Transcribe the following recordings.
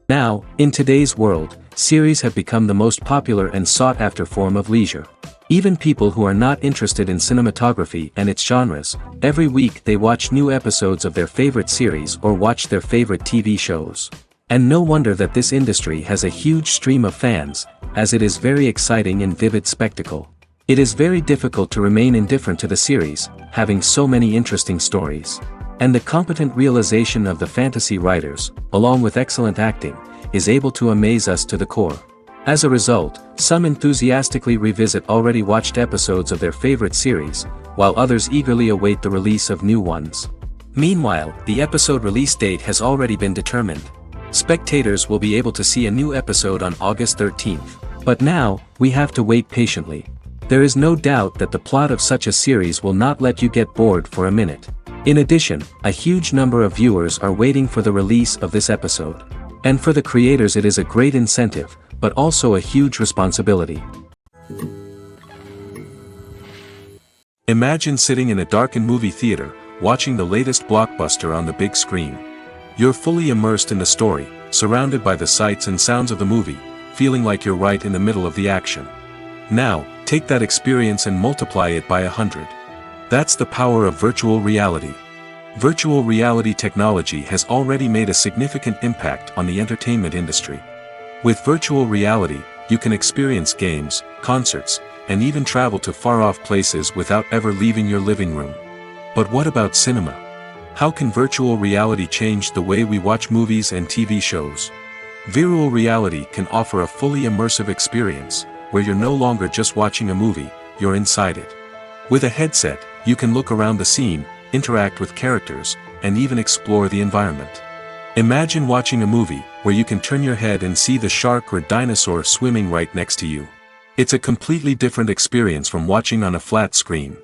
Now, in today's world, series have become the most popular and sought-after form of leisure. Even people who are not interested in cinematography and its genres, every week they watch new episodes of their favorite series or watch their favorite TV shows. And no wonder that this industry has a huge stream of fans, as it is very exciting and vivid spectacle. It is very difficult to remain indifferent to the series, having so many interesting stories. And the competent realization of the fantasy writers, along with excellent acting, is able to amaze us to the core. As a result, some enthusiastically revisit already watched episodes of their favorite series, while others eagerly await the release of new ones. Meanwhile, the episode release date has already been determined. Spectators will be able to see a new episode on August 13th. But now, we have to wait patiently. There is no doubt that the plot of such a series will not let you get bored for a minute. In addition, a huge number of viewers are waiting for the release of this episode. And for the creators it is a great incentive, but also a huge responsibility. Imagine sitting in a darkened movie theater, watching the latest blockbuster on the big screen. You're fully immersed in the story, surrounded by the sights and sounds of the movie, feeling like you're right in the middle of the action. Now, take that experience and multiply it by 100. That's the power of virtual reality. Virtual reality technology has already made a significant impact on the entertainment industry. With virtual reality, you can experience games, concerts, and even travel to far-off places without ever leaving your living room. But what about cinema? How can virtual reality change the way we watch movies and TV shows? Virtual reality can offer a fully immersive experience, where you're no longer just watching a movie, you're inside it. With a headset, you can look around the scene, interact with characters, and even explore the environment. Imagine watching a movie, where you can turn your head and see the shark or dinosaur swimming right next to you. It's a completely different experience from watching on a flat screen.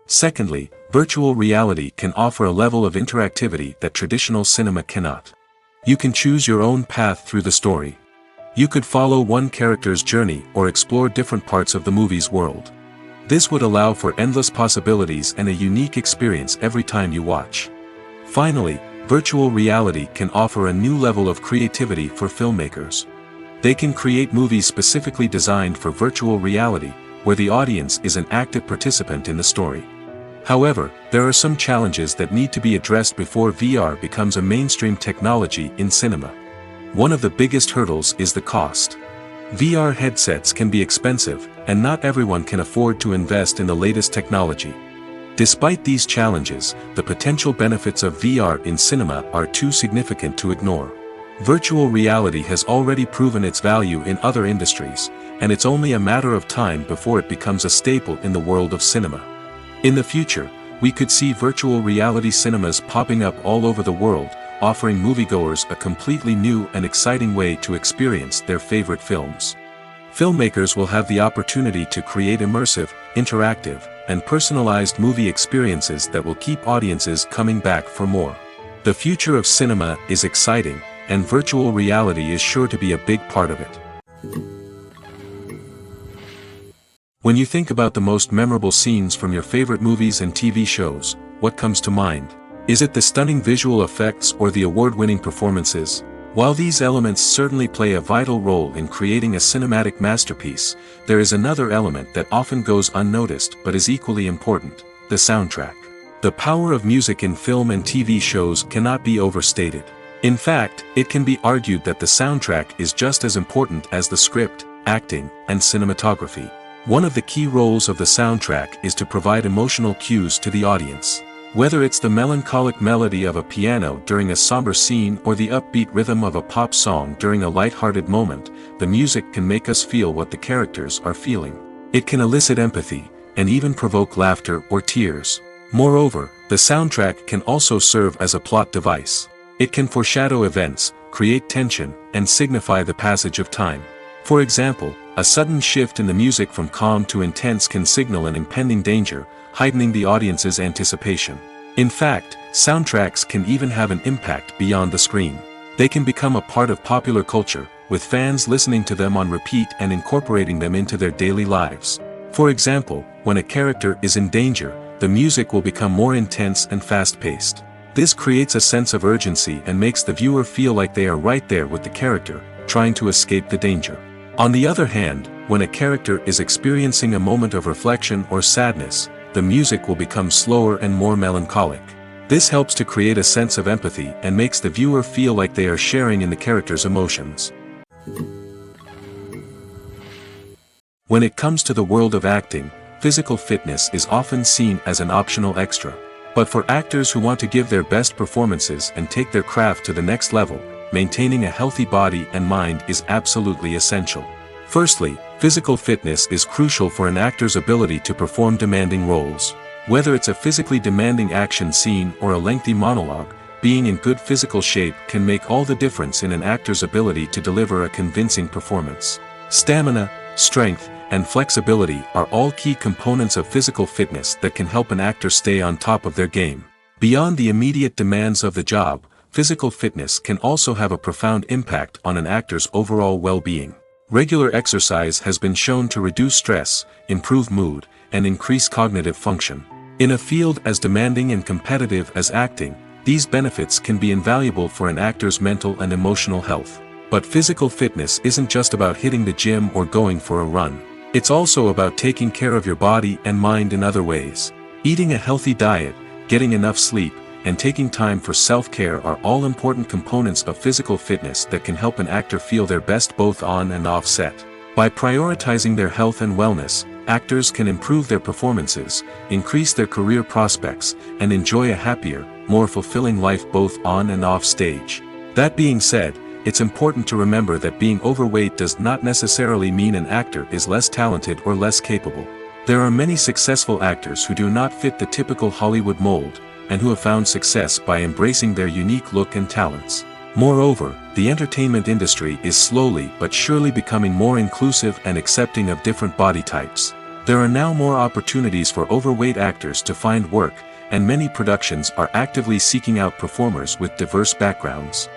Secondly, virtual reality can offer a level of interactivity that traditional cinema cannot. You can choose your own path through the story. You could follow one character's journey or explore different parts of the movie's world. This would allow for endless possibilities and a unique experience every time you watch. Finally, virtual reality can offer a new level of creativity for filmmakers. They can create movies specifically designed for virtual reality, where the audience is an active participant in the story. However, there are some challenges that need to be addressed before VR becomes a mainstream technology in cinema. One of the biggest hurdles is the cost. VR headsets can be expensive, and not everyone can afford to invest in the latest technology. Despite these challenges, the potential benefits of VR in cinema are too significant to ignore. Virtual reality has already proven its value in other industries, and it's only a matter of time before it becomes a staple in the world of cinema. In the future, we could see virtual reality cinemas popping up all over the world, offering moviegoers a completely new and exciting way to experience their favorite films. Filmmakers will have the opportunity to create immersive, interactive, and personalized movie experiences that will keep audiences coming back for more. The future of cinema is exciting, and virtual reality is sure to be a big part of it. When you think about the most memorable scenes from your favorite movies and TV shows, what comes to mind? Is it the stunning visual effects or the award-winning performances? While these elements certainly play a vital role in creating a cinematic masterpiece, there is another element that often goes unnoticed but is equally important: the soundtrack. The power of music in film and TV shows cannot be overstated. In fact, it can be argued that the soundtrack is just as important as the script, acting, and cinematography. One of the key roles of the soundtrack is to provide emotional cues to the audience. Whether it's the melancholic melody of a piano during a somber scene or the upbeat rhythm of a pop song during a light-hearted moment, the music can make us feel what the characters are feeling. It can elicit empathy, and even provoke laughter or tears. Moreover, the soundtrack can also serve as a plot device. It can foreshadow events, create tension, and signify the passage of time. For example, a sudden shift in the music from calm to intense can signal an impending danger, heightening the audience's anticipation. In fact, soundtracks can even have an impact beyond the screen. They can become a part of popular culture, with fans listening to them on repeat and incorporating them into their daily lives. For example, when a character is in danger, the music will become more intense and fast-paced. This creates a sense of urgency and makes the viewer feel like they are right there with the character, trying to escape the danger. On the other hand, when a character is experiencing a moment of reflection or sadness, the music will become slower and more melancholic. This helps to create a sense of empathy and makes the viewer feel like they are sharing in the character's emotions. When it comes to the world of acting, physical fitness is often seen as an optional extra. But for actors who want to give their best performances and take their craft to the next level, maintaining a healthy body and mind is absolutely essential. Firstly, physical fitness is crucial for an actor's ability to perform demanding roles. Whether it's a physically demanding action scene or a lengthy monologue, being in good physical shape can make all the difference in an actor's ability to deliver a convincing performance. Stamina, strength, and flexibility are all key components of physical fitness that can help an actor stay on top of their game. Beyond the immediate demands of the job, physical fitness can also have a profound impact on an actor's overall well-being. Regular exercise has been shown to reduce stress, improve mood, and increase cognitive function. In a field as demanding and competitive as acting, these benefits can be invaluable for an actor's mental and emotional health. But physical fitness isn't just about hitting the gym or going for a run. It's also about taking care of your body and mind in other ways. Eating a healthy diet, getting enough sleep, and taking time for self-care are all important components of physical fitness that can help an actor feel their best both on and off set. By prioritizing their health and wellness, actors can improve their performances, increase their career prospects, and enjoy a happier, more fulfilling life both on and off stage. That being said, it's important to remember that being overweight does not necessarily mean an actor is less talented or less capable. There are many successful actors who do not fit the typical Hollywood mold, and who have found success by embracing their unique look and talents. Moreover, the entertainment industry is slowly but surely becoming more inclusive and accepting of different body types. There are now more opportunities for overweight actors to find work, and many productions are actively seeking out performers with diverse backgrounds.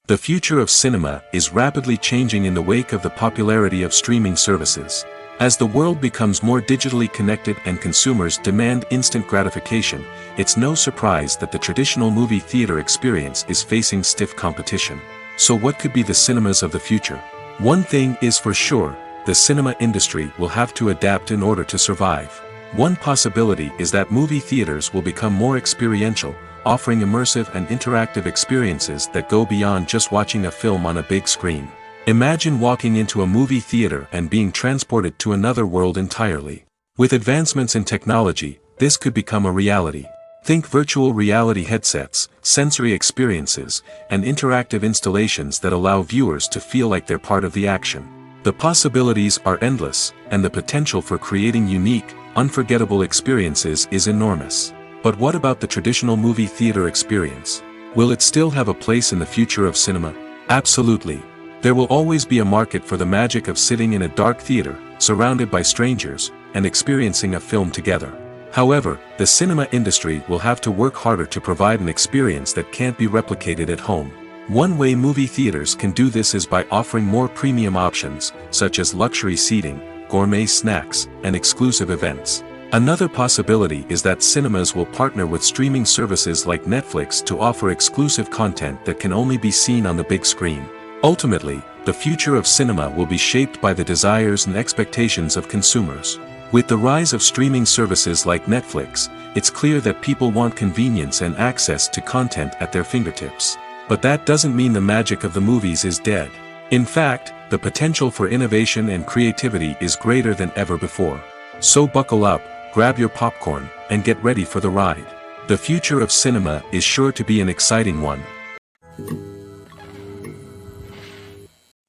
The future of cinema is rapidly changing in the wake of the popularity of streaming services. As the world becomes more digitally connected and consumers demand instant gratification, it's no surprise that the traditional movie theater experience is facing stiff competition. So what could be the cinemas of the future? One thing is for sure, the cinema industry will have to adapt in order to survive. One possibility is that movie theaters will become more experiential, offering immersive and interactive experiences that go beyond just watching a film on a big screen. Imagine walking into a movie theater and being transported to another world entirely. With advancements in technology, this could become a reality. Think virtual reality headsets, sensory experiences, and interactive installations that allow viewers to feel like they're part of the action. The possibilities are endless, and the potential for creating unique, unforgettable experiences is enormous. But what about the traditional movie theater experience? Will it still have a place in the future of cinema? Absolutely. There will always be a market for the magic of sitting in a dark theater, surrounded by strangers, and experiencing a film together. However, the cinema industry will have to work harder to provide an experience that can't be replicated at home. One way movie theaters can do this is by offering more premium options, such as luxury seating, gourmet snacks, and exclusive events. Another possibility is that cinemas will partner with streaming services like Netflix to offer exclusive content that can only be seen on the big screen. Ultimately, the future of cinema will be shaped by the desires and expectations of consumers. With the rise of streaming services like Netflix, it's clear that people want convenience and access to content at their fingertips. But that doesn't mean the magic of the movies is dead. In fact, the potential for innovation and creativity is greater than ever before. So buckle up, grab your popcorn, and get ready for the ride. The future of cinema is sure to be an exciting one.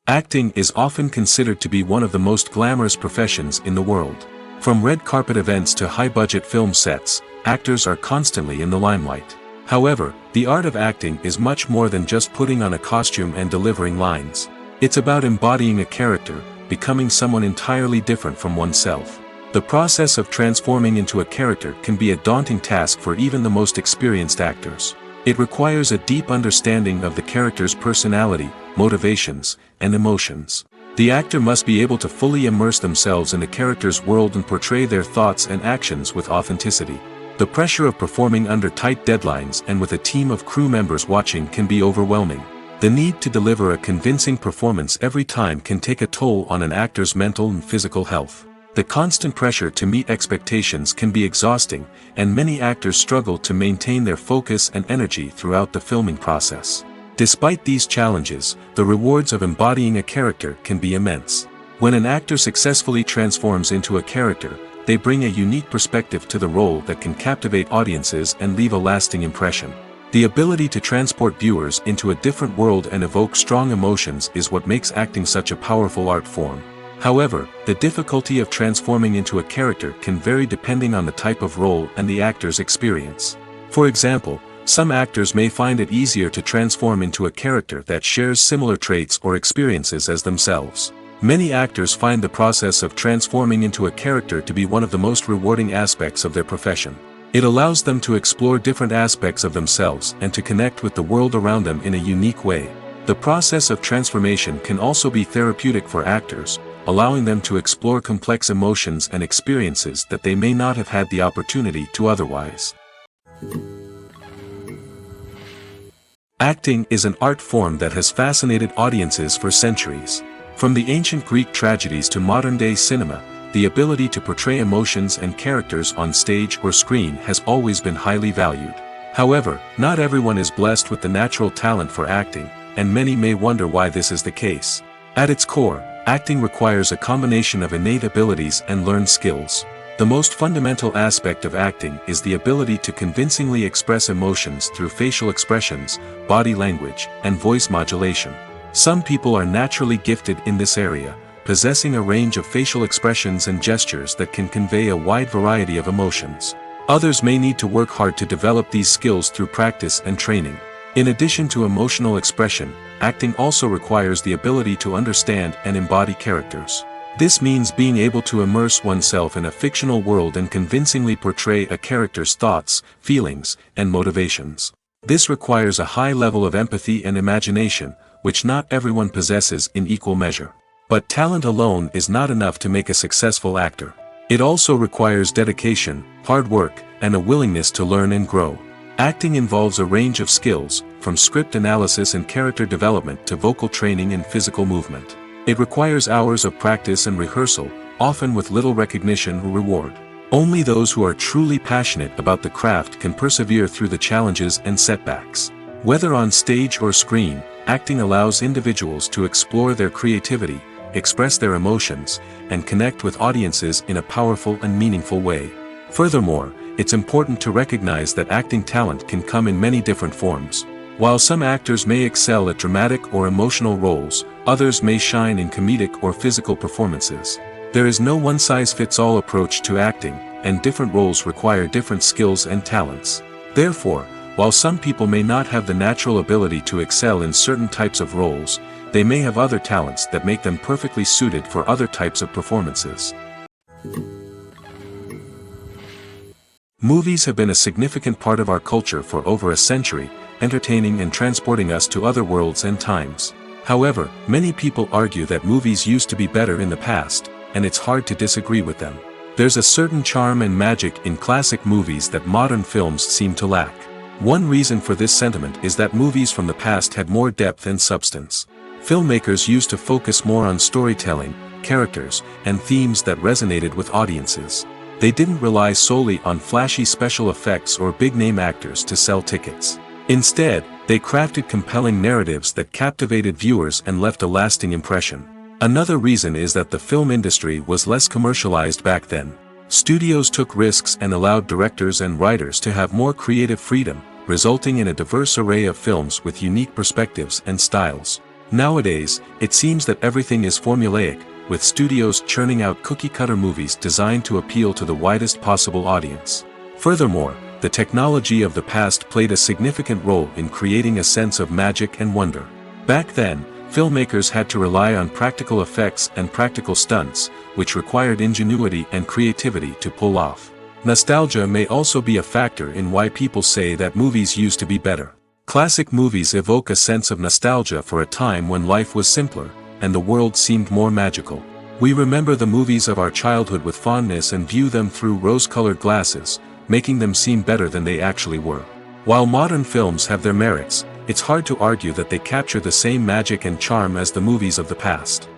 Acting is often considered to be one of the most glamorous professions in the world. From red carpet events to high-budget film sets, actors are constantly in the limelight. However, the art of acting is much more than just putting on a costume and delivering lines. It's about embodying a character, becoming someone entirely different from oneself. The process of transforming into a character can be a daunting task for even the most experienced actors. It requires a deep understanding of the character's personality, motivations, and emotions. The actor must be able to fully immerse themselves in the character's world and portray their thoughts and actions with authenticity. The pressure of performing under tight deadlines and with a team of crew members watching can be overwhelming. The need to deliver a convincing performance every time can take a toll on an actor's mental and physical health. The constant pressure to meet expectations can be exhausting, and many actors struggle to maintain their focus and energy throughout the filming process. Despite these challenges, the rewards of embodying a character can be immense. When an actor successfully transforms into a character, they bring a unique perspective to the role that can captivate audiences and leave a lasting impression. The ability to transport viewers into a different world and evoke strong emotions is what makes acting such a powerful art form. However, the difficulty of transforming into a character can vary depending on the type of role and the actor's experience. For example, some actors may find it easier to transform into a character that shares similar traits or experiences as themselves. Many actors find the process of transforming into a character to be one of the most rewarding aspects of their profession. It allows them to explore different aspects of themselves and to connect with the world around them in a unique way. The process of transformation can also be therapeutic for actors, allowing them to explore complex emotions and experiences that they may not have had the opportunity to otherwise. Acting is an art form that has fascinated audiences for centuries. From the ancient Greek tragedies to modern-day cinema, the ability to portray emotions and characters on stage or screen has always been highly valued. However, not everyone is blessed with the natural talent for acting, and many may wonder why this is the case. At its core, acting requires a combination of innate abilities and learned skills. The most fundamental aspect of acting is the ability to convincingly express emotions through facial expressions, body language, and voice modulation. Some people are naturally gifted in this area, possessing a range of facial expressions and gestures that can convey a wide variety of emotions. Others may need to work hard to develop these skills through practice and training. In addition to emotional expression, acting also requires the ability to understand and embody characters. This means being able to immerse oneself in a fictional world and convincingly portray a character's thoughts, feelings, and motivations. This requires a high level of empathy and imagination, which not everyone possesses in equal measure. But talent alone is not enough to make a successful actor. It also requires dedication, hard work, and a willingness to learn and grow. Acting involves a range of skills, from script analysis and character development to vocal training and physical movement. It requires hours of practice and rehearsal, often with little recognition or reward. Only those who are truly passionate about the craft can persevere through the challenges and setbacks. Whether on stage or screen, acting allows individuals to explore their creativity, express their emotions, and connect with audiences in a powerful and meaningful way. Furthermore, it's important to recognize that acting talent can come in many different forms. While some actors may excel at dramatic or emotional roles, others may shine in comedic or physical performances. There is no one-size-fits-all approach to acting, and different roles require different skills and talents. Therefore, while some people may not have the natural ability to excel in certain types of roles, they may have other talents that make them perfectly suited for other types of performances. Movies have been a significant part of our culture for over a century, entertaining and transporting us to other worlds and times. However, many people argue that movies used to be better in the past, and it's hard to disagree with them. There's a certain charm and magic in classic movies that modern films seem to lack. One reason for this sentiment is that movies from the past had more depth and substance. Filmmakers used to focus more on storytelling, characters, and themes that resonated with audiences. They didn't rely solely on flashy special effects or big-name actors to sell tickets. Instead, they crafted compelling narratives that captivated viewers and left a lasting impression. Another reason is that the film industry was less commercialized back then. Studios took risks and allowed directors and writers to have more creative freedom, resulting in a diverse array of films with unique perspectives and styles. Nowadays, it seems that everything is formulaic, with studios churning out cookie-cutter movies designed to appeal to the widest possible audience. Furthermore, the technology of the past played a significant role in creating a sense of magic and wonder. Back then, filmmakers had to rely on practical effects and practical stunts, which required ingenuity and creativity to pull off. Nostalgia may also be a factor in why people say that movies used to be better. Classic movies evoke a sense of nostalgia for a time when life was simpler, and the world seemed more magical. We remember the movies of our childhood with fondness and view them through rose-colored glasses, making them seem better than they actually were. While modern films have their merits, it's hard to argue that they capture the same magic and charm as the movies of the past.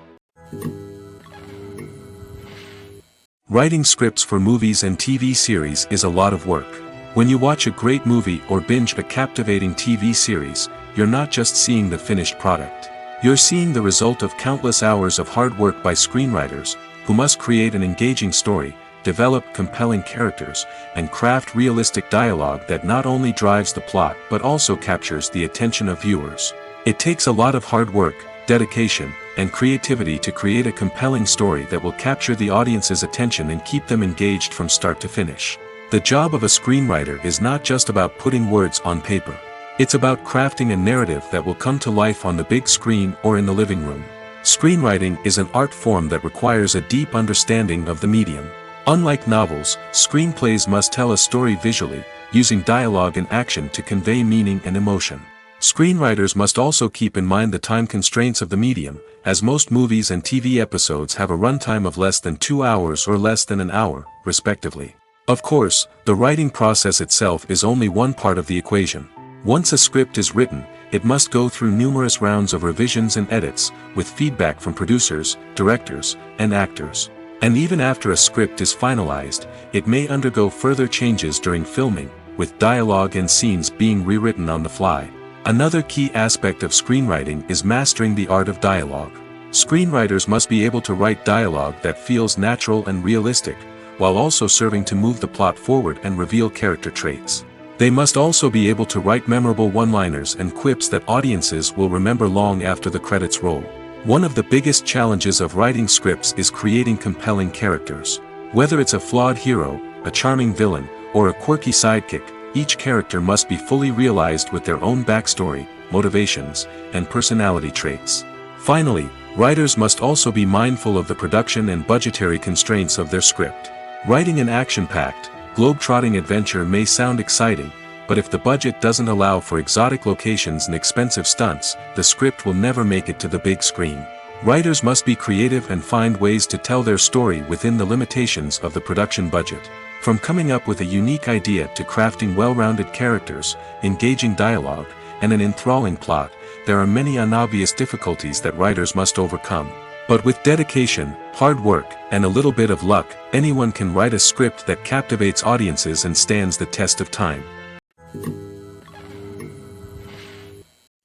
Writing scripts for movies and TV series is a lot of work. When you watch a great movie or binge a captivating TV series, you're not just seeing the finished product. You're seeing the result of countless hours of hard work by screenwriters, who must create an engaging story, develop compelling characters, and craft realistic dialogue that not only drives the plot but also captures the attention of viewers. It takes a lot of hard work, dedication, and creativity to create a compelling story that will capture the audience's attention and keep them engaged from start to finish. The job of a screenwriter is not just about putting words on paper. It's about crafting a narrative that will come to life on the big screen or in the living room. Screenwriting is an art form that requires a deep understanding of the medium. Unlike novels, screenplays must tell a story visually, using dialogue and action to convey meaning and emotion. Screenwriters must also keep in mind the time constraints of the medium, as most movies and TV episodes have a runtime of less than 2 hours or less than an hour, respectively. Of course, the writing process itself is only one part of the equation. Once a script is written, it must go through numerous rounds of revisions and edits, with feedback from producers, directors, and actors. And even after a script is finalized, it may undergo further changes during filming, with dialogue and scenes being rewritten on the fly. Another key aspect of screenwriting is mastering the art of dialogue. Screenwriters must be able to write dialogue that feels natural and realistic, while also serving to move the plot forward and reveal character traits. They must also be able to write memorable one-liners and quips that audiences will remember long after the credits roll. One of the biggest challenges of writing scripts is creating compelling characters. Whether it's a flawed hero, a charming villain, or a quirky sidekick, each character must be fully realized with their own backstory, motivations, and personality traits. Finally, writers must also be mindful of the production and budgetary constraints of their script. Writing an action-packed, globe-trotting adventure may sound exciting, but if the budget doesn't allow for exotic locations and expensive stunts, the script will never make it to the big screen. Writers must be creative and find ways to tell their story within the limitations of the production budget. From coming up with a unique idea to crafting well-rounded characters, engaging dialogue, and an enthralling plot, there are many unobvious difficulties that writers must overcome. But with dedication, hard work, and a little bit of luck, anyone can write a script that captivates audiences and stands the test of time.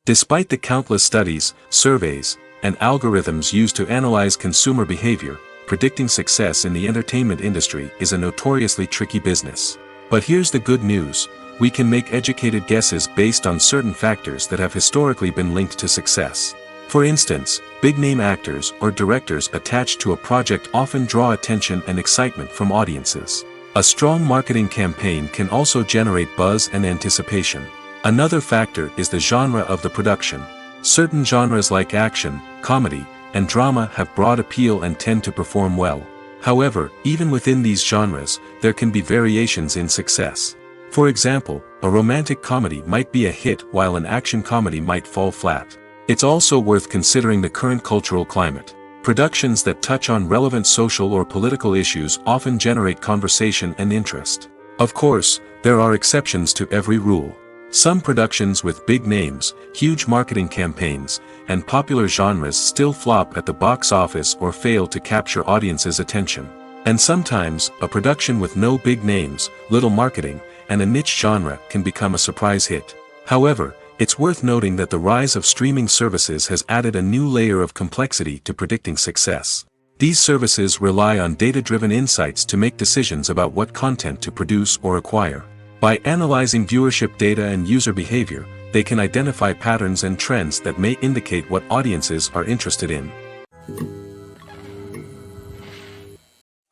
Despite the countless studies, surveys, and algorithms used to analyze consumer behavior, predicting success in the entertainment industry is a notoriously tricky business. But here's the good news: we can make educated guesses based on certain factors that have historically been linked to success. For instance, big-name actors or directors attached to a project often draw attention and excitement from audiences. A strong marketing campaign can also generate buzz and anticipation. Another factor is the genre of the production. Certain genres like action, comedy, and drama have broad appeal and tend to perform well. However, even within these genres, there can be variations in success. For example, a romantic comedy might be a hit while an action comedy might fall flat. It's also worth considering the current cultural climate. Productions that touch on relevant social or political issues often generate conversation and interest. Of course, there are exceptions to every rule. Some productions with big names, huge marketing campaigns, and popular genres still flop at the box office or fail to capture audiences' attention. And sometimes, a production with no big names, little marketing, and a niche genre can become a surprise hit. However, it's worth noting that the rise of streaming services has added a new layer of complexity to predicting success. These services rely on data-driven insights to make decisions about what content to produce or acquire. By analyzing viewership data and user behavior, they can identify patterns and trends that may indicate what audiences are interested in.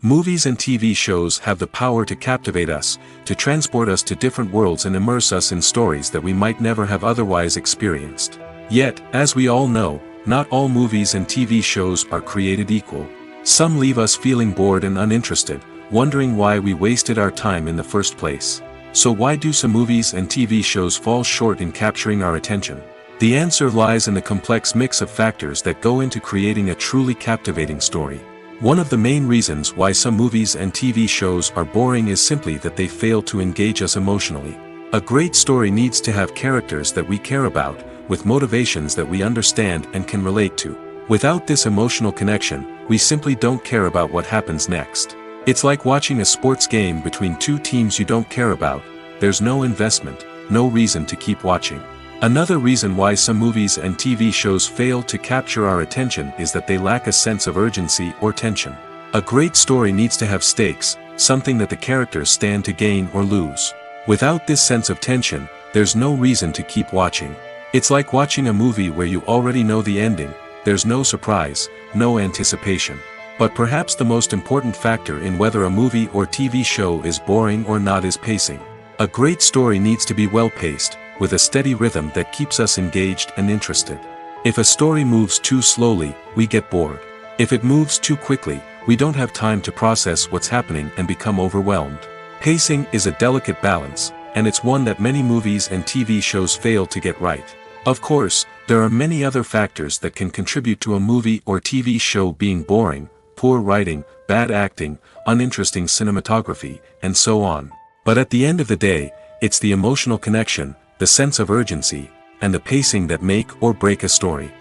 Movies and TV shows have the power to captivate us, to transport us to different worlds and immerse us in stories that we might never have otherwise experienced. Yet, as we all know, not all movies and TV shows are created equal. Some leave us feeling bored and uninterested, wondering why we wasted our time in the first place. So why do some movies and TV shows fall short in capturing our attention? The answer lies in the complex mix of factors that go into creating a truly captivating story. One of the main reasons why some movies and TV shows are boring is simply that they fail to engage us emotionally. A great story needs to have characters that we care about, with motivations that we understand and can relate to. Without this emotional connection, we simply don't care about what happens next. It's like watching a sports game between two teams you don't care about. There's no investment, no reason to keep watching. Another reason why some movies and TV shows fail to capture our attention is that they lack a sense of urgency or tension. A great story needs to have stakes, something that the characters stand to gain or lose. Without this sense of tension, there's no reason to keep watching. It's like watching a movie where you already know the ending. There's no surprise, no anticipation. But perhaps the most important factor in whether a movie or TV show is boring or not is pacing. A great story needs to be well-paced, with a steady rhythm that keeps us engaged and interested. If a story moves too slowly, we get bored. If it moves too quickly, we don't have time to process what's happening and become overwhelmed. Pacing is a delicate balance, and it's one that many movies and TV shows fail to get right. Of course, there are many other factors that can contribute to a movie or TV show being boring: poor writing, bad acting, uninteresting cinematography, and so on. But at the end of the day, it's the emotional connection, the sense of urgency, and the pacing that make or break a story.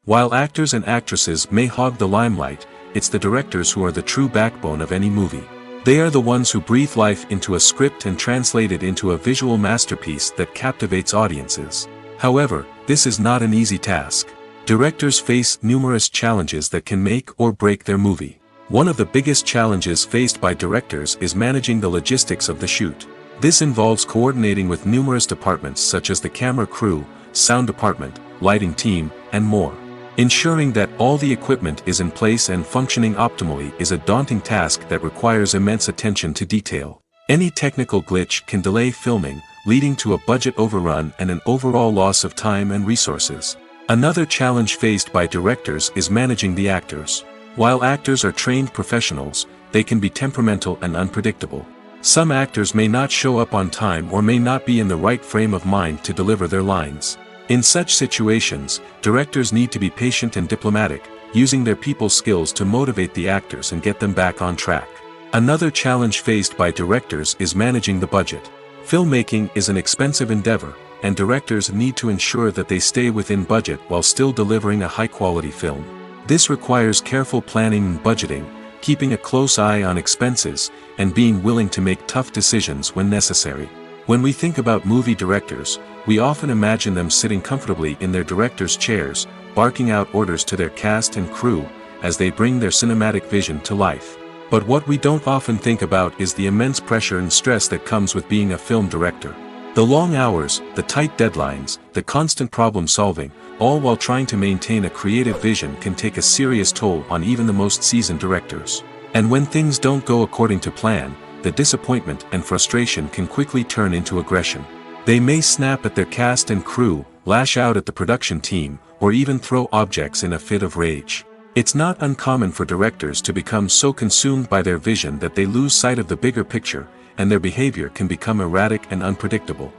While actors and actresses may hog the limelight, it's the directors who are the true backbone of any movie. They are the ones who breathe life into a script and translate it into a visual masterpiece that captivates audiences. However, this is not an easy task. Directors face numerous challenges that can make or break their movie. One of the biggest challenges faced by directors is managing the logistics of the shoot. This involves coordinating with numerous departments such as the camera crew, sound department, lighting team, and more. Ensuring that all the equipment is in place and functioning optimally is a daunting task that requires immense attention to detail. Any technical glitch can delay filming, leading to a budget overrun and an overall loss of time and resources. Another challenge faced by directors is managing the actors. While actors are trained professionals, they can be temperamental and unpredictable. Some actors may not show up on time or may not be in the right frame of mind to deliver their lines. In such situations, directors need to be patient and diplomatic, using their people skills to motivate the actors and get them back on track. Another challenge faced by directors is managing the budget. Filmmaking is an expensive endeavor, and directors need to ensure that they stay within budget while still delivering a high-quality film. This requires careful planning and budgeting, keeping a close eye on expenses, and being willing to make tough decisions when necessary. When we think about movie directors, we often imagine them sitting comfortably in their director's chairs, barking out orders to their cast and crew, as they bring their cinematic vision to life. But what we don't often think about is the immense pressure and stress that comes with being a film director. The long hours, the tight deadlines, the constant problem solving, all while trying to maintain a creative vision can take a serious toll on even the most seasoned directors. And when things don't go according to plan, the disappointment and frustration can quickly turn into aggression. They may snap at their cast and crew, lash out at the production team, or even throw objects in a fit of rage. It's not uncommon for directors to become so consumed by their vision that they lose sight of the bigger picture, and their behavior can become erratic and unpredictable.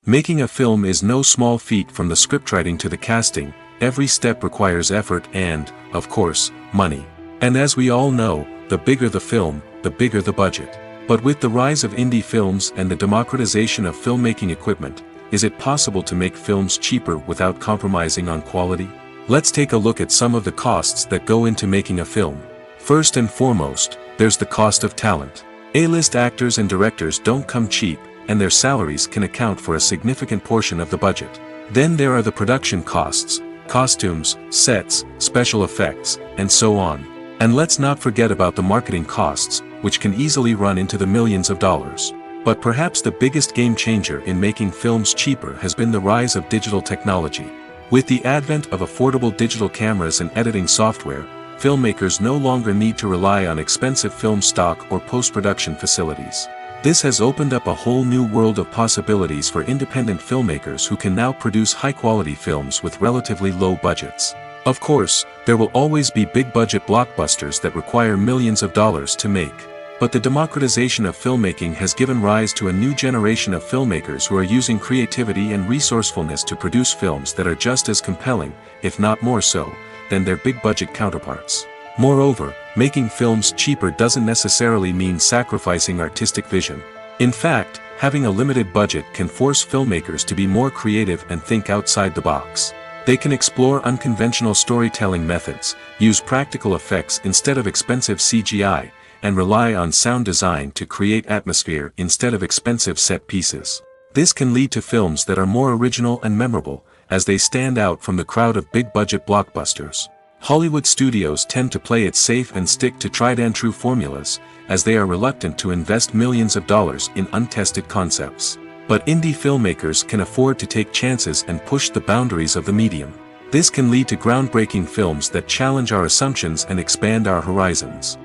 Making a film is no small feat. From the scriptwriting to the casting, every step requires effort and, of course, money. And as we all know, the bigger the film, the bigger the budget. But with the rise of indie films and the democratization of filmmaking equipment, is it possible to make films cheaper without compromising on quality? Let's take a look at some of the costs that go into making a film. First and foremost, there's the cost of talent. A-list actors and directors don't come cheap, and their salaries can account for a significant portion of the budget. Then there are the production costs, costumes, sets, special effects, and so on. And let's not forget about the marketing costs, which can easily run into the millions of dollars. But perhaps the biggest game changer in making films cheaper has been the rise of digital technology. With the advent of affordable digital cameras and editing software, filmmakers no longer need to rely on expensive film stock or post-production facilities. This has opened up a whole new world of possibilities for independent filmmakers who can now produce high-quality films with relatively low budgets. Of course, there will always be big-budget blockbusters that require millions of dollars to make. But the democratization of filmmaking has given rise to a new generation of filmmakers who are using creativity and resourcefulness to produce films that are just as compelling, if not more so, than their big-budget counterparts. Moreover, making films cheaper doesn't necessarily mean sacrificing artistic vision. In fact, having a limited budget can force filmmakers to be more creative and think outside the box. They can explore unconventional storytelling methods, use practical effects instead of expensive CGI, and rely on sound design to create atmosphere instead of expensive set pieces. This can lead to films that are more original and memorable, as they stand out from the crowd of big-budget blockbusters. Hollywood studios tend to play it safe and stick to tried-and-true formulas, as they are reluctant to invest millions of dollars in untested concepts. But indie filmmakers can afford to take chances and push the boundaries of the medium. This can lead to groundbreaking films that challenge our assumptions and expand our horizons.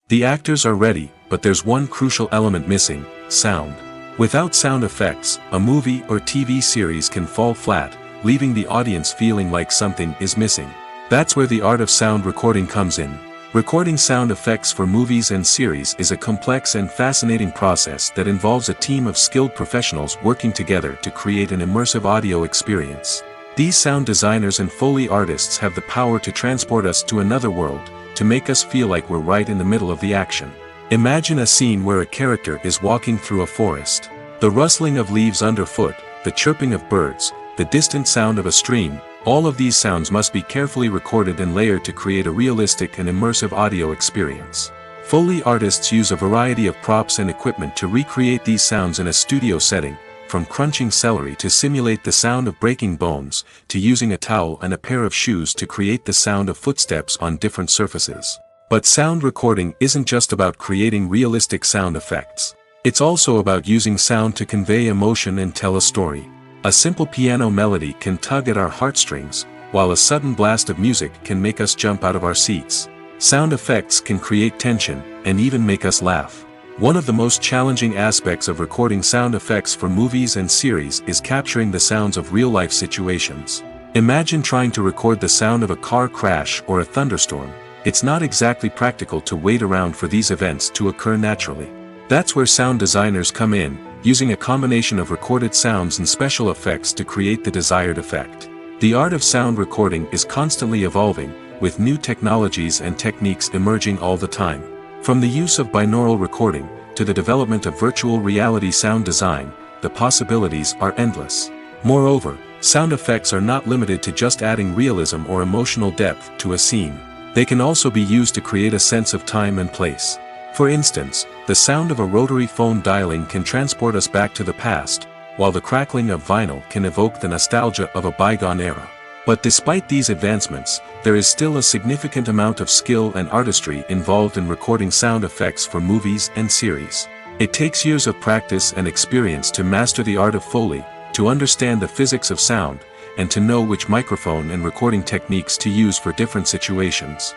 The actors are ready, but there's one crucial element missing: sound. Without sound effects, a movie or TV series can fall flat, leaving the audience feeling like something is missing. That's where the art of sound recording comes in. Recording sound effects for movies and series is a complex and fascinating process that involves a team of skilled professionals working together to create an immersive audio experience. These sound designers and Foley artists have the power to transport us to another world, to make us feel like we're right in the middle of the action. Imagine a scene where a character is walking through a forest. The rustling of leaves underfoot, the chirping of birds, the distant sound of a stream, all of these sounds must be carefully recorded and layered to create a realistic and immersive audio experience. Foley artists use a variety of props and equipment to recreate these sounds in a studio setting, from crunching celery to simulate the sound of breaking bones, to using a towel and a pair of shoes to create the sound of footsteps on different surfaces. But sound recording isn't just about creating realistic sound effects. It's also about using sound to convey emotion and tell a story. A simple piano melody can tug at our heartstrings, while a sudden blast of music can make us jump out of our seats. Sound effects can create tension, and even make us laugh. One of the most challenging aspects of recording sound effects for movies and series is capturing the sounds of real-life situations. Imagine trying to record the sound of a car crash or a thunderstorm. It's not exactly practical to wait around for these events to occur naturally. That's where sound designers come in, using a combination of recorded sounds and special effects to create the desired effect. The art of sound recording is constantly evolving, with new technologies and techniques emerging all the time. From the use of binaural recording, to the development of virtual reality sound design, the possibilities are endless. Moreover, sound effects are not limited to just adding realism or emotional depth to a scene. They can also be used to create a sense of time and place. For instance, the sound of a rotary phone dialing can transport us back to the past, while the crackling of vinyl can evoke the nostalgia of a bygone era. But despite these advancements, there is still a significant amount of skill and artistry involved in recording sound effects for movies and series. It takes years of practice and experience to master the art of Foley, to understand the physics of sound, and to know which microphone and recording techniques to use for different situations.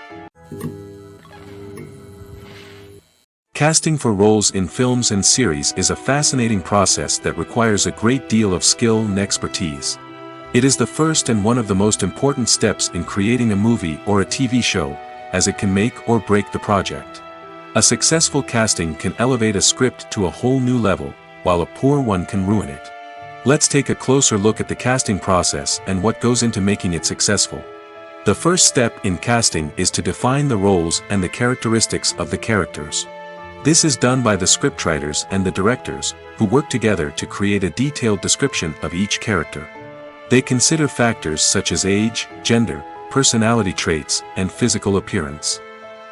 Casting for roles in films and series is a fascinating process that requires a great deal of skill and expertise. It is the first and one of the most important steps in creating a movie or a TV show, as it can make or break the project. A successful casting can elevate a script to a whole new level, while a poor one can ruin it. Let's take a closer look at the casting process and what goes into making it successful. The first step in casting is to define the roles and the characteristics of the characters. This is done by the scriptwriters and the directors, who work together to create a detailed description of each character. They consider factors such as age, gender, personality traits, and physical appearance.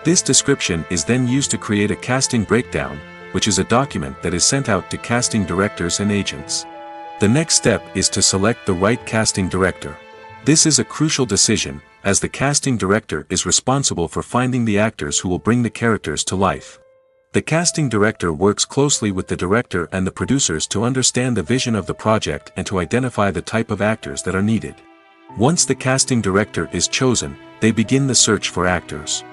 This description is then used to create a casting breakdown, which is a document that is sent out to casting directors and agents. The next step is to select the right casting director. This is a crucial decision, as the casting director is responsible for finding the actors who will bring the characters to life. The casting director works closely with the director and the producers to understand the vision of the project and to identify the type of actors that are needed. Once the casting director is chosen, they begin the search for actors.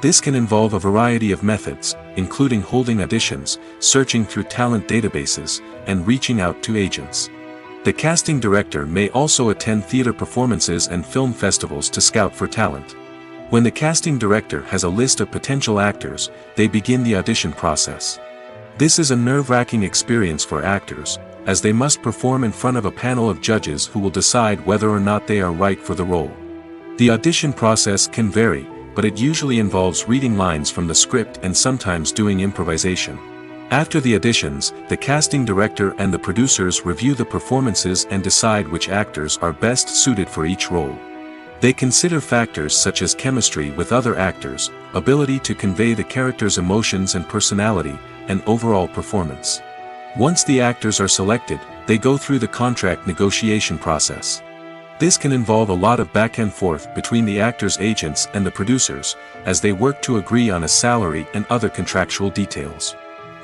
This can involve a variety of methods, including holding auditions, searching through talent databases, and reaching out to agents. The casting director may also attend theater performances and film festivals to scout for talent. When the casting director has a list of potential actors, they begin the audition process. This is a nerve-wracking experience for actors, as they must perform in front of a panel of judges who will decide whether or not they are right for the role. The audition process can vary, but it usually involves reading lines from the script and sometimes doing improvisation. After the auditions, the casting director and the producers review the performances and decide which actors are best suited for each role. They consider factors such as chemistry with other actors, ability to convey the character's emotions and personality, and overall performance. Once the actors are selected, they go through the contract negotiation process. This can involve a lot of back and forth between the actors' agents and the producers, as they work to agree on a salary and other contractual details.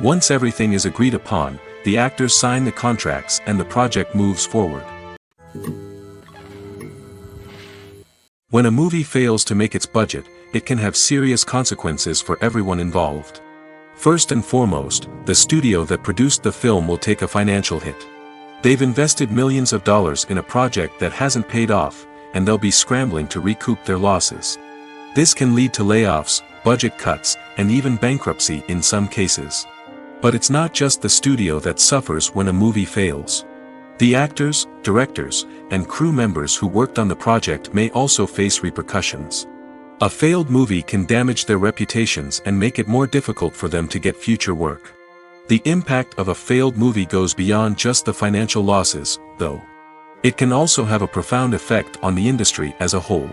Once everything is agreed upon, the actors sign the contracts and the project moves forward. When a movie fails to make its budget, it can have serious consequences for everyone involved. First and foremost, the studio that produced the film will take a financial hit. They've invested millions of dollars in a project that hasn't paid off, and they'll be scrambling to recoup their losses. This can lead to layoffs, budget cuts, and even bankruptcy in some cases. But it's not just the studio that suffers when a movie fails. The actors, directors, and crew members who worked on the project may also face repercussions. A failed movie can damage their reputations and make it more difficult for them to get future work. The impact of a failed movie goes beyond just the financial losses, though. It can also have a profound effect on the industry as a whole.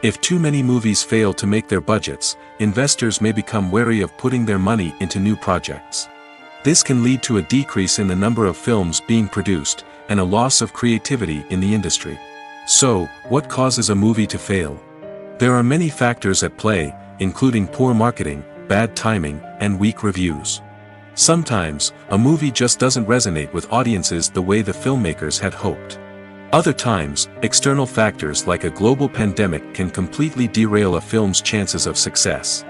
If too many movies fail to make their budgets, investors may become wary of putting their money into new projects. This can lead to a decrease in the number of films being produced, and a loss of creativity in the industry. So, what causes a movie to fail? There are many factors at play, including poor marketing, bad timing, and weak reviews. Sometimes, a movie just doesn't resonate with audiences the way the filmmakers had hoped. Other times, external factors like a global pandemic can completely derail a film's chances of success.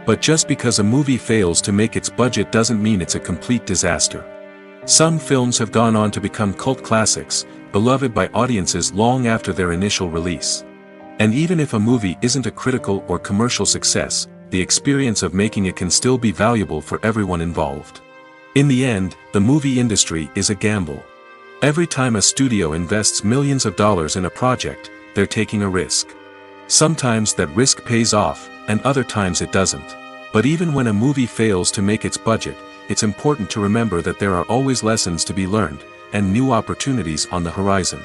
But just because a movie fails to make its budget doesn't mean it's a complete disaster. Some films have gone on to become cult classics, beloved by audiences long after their initial release. And even if a movie isn't a critical or commercial success, the experience of making it can still be valuable for everyone involved. In the end, the movie industry is a gamble. Every time a studio invests millions of dollars in a project, they're taking a risk. Sometimes that risk pays off, and other times it doesn't. But even when a movie fails to make its budget, it's important to remember that there are always lessons to be learned, and new opportunities on the horizon.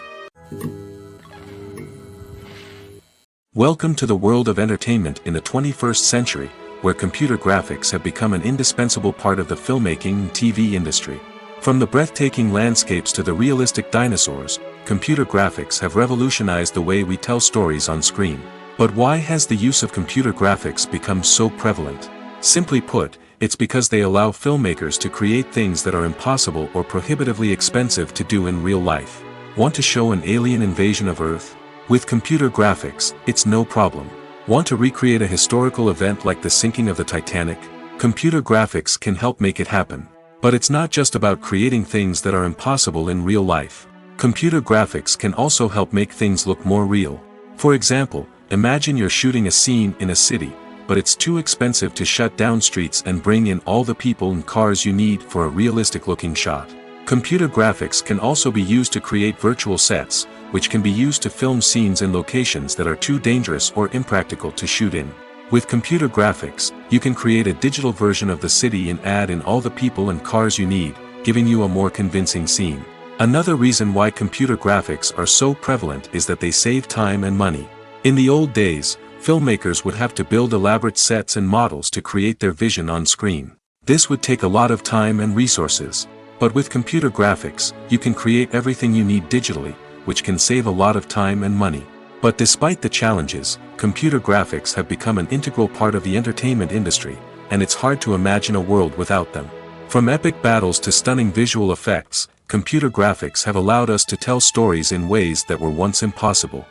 Welcome to the world of entertainment in the 21st century, where computer graphics have become an indispensable part of the filmmaking and TV industry. From the breathtaking landscapes to the realistic dinosaurs, computer graphics have revolutionized the way we tell stories on screen. But why has the use of computer graphics become so prevalent? Simply put, it's because they allow filmmakers to create things that are impossible or prohibitively expensive to do in real life. Want to show an alien invasion of Earth? With computer graphics, it's no problem. Want to recreate a historical event like the sinking of the Titanic? Computer graphics can help make it happen. But it's not just about creating things that are impossible in real life. Computer graphics can also help make things look more real. For example, imagine you're shooting a scene in a city, but it's too expensive to shut down streets and bring in all the people and cars you need for a realistic-looking shot. Computer graphics can also be used to create virtual sets, which can be used to film scenes in locations that are too dangerous or impractical to shoot in. With computer graphics, you can create a digital version of the city and add in all the people and cars you need, giving you a more convincing scene. Another reason why computer graphics are so prevalent is that they save time and money. In the old days, filmmakers would have to build elaborate sets and models to create their vision on screen. This would take a lot of time and resources. But with computer graphics, you can create everything you need digitally, which can save a lot of time and money. But despite the challenges, computer graphics have become an integral part of the entertainment industry, and it's hard to imagine a world without them. From epic battles to stunning visual effects, computer graphics have allowed us to tell stories in ways that were once impossible.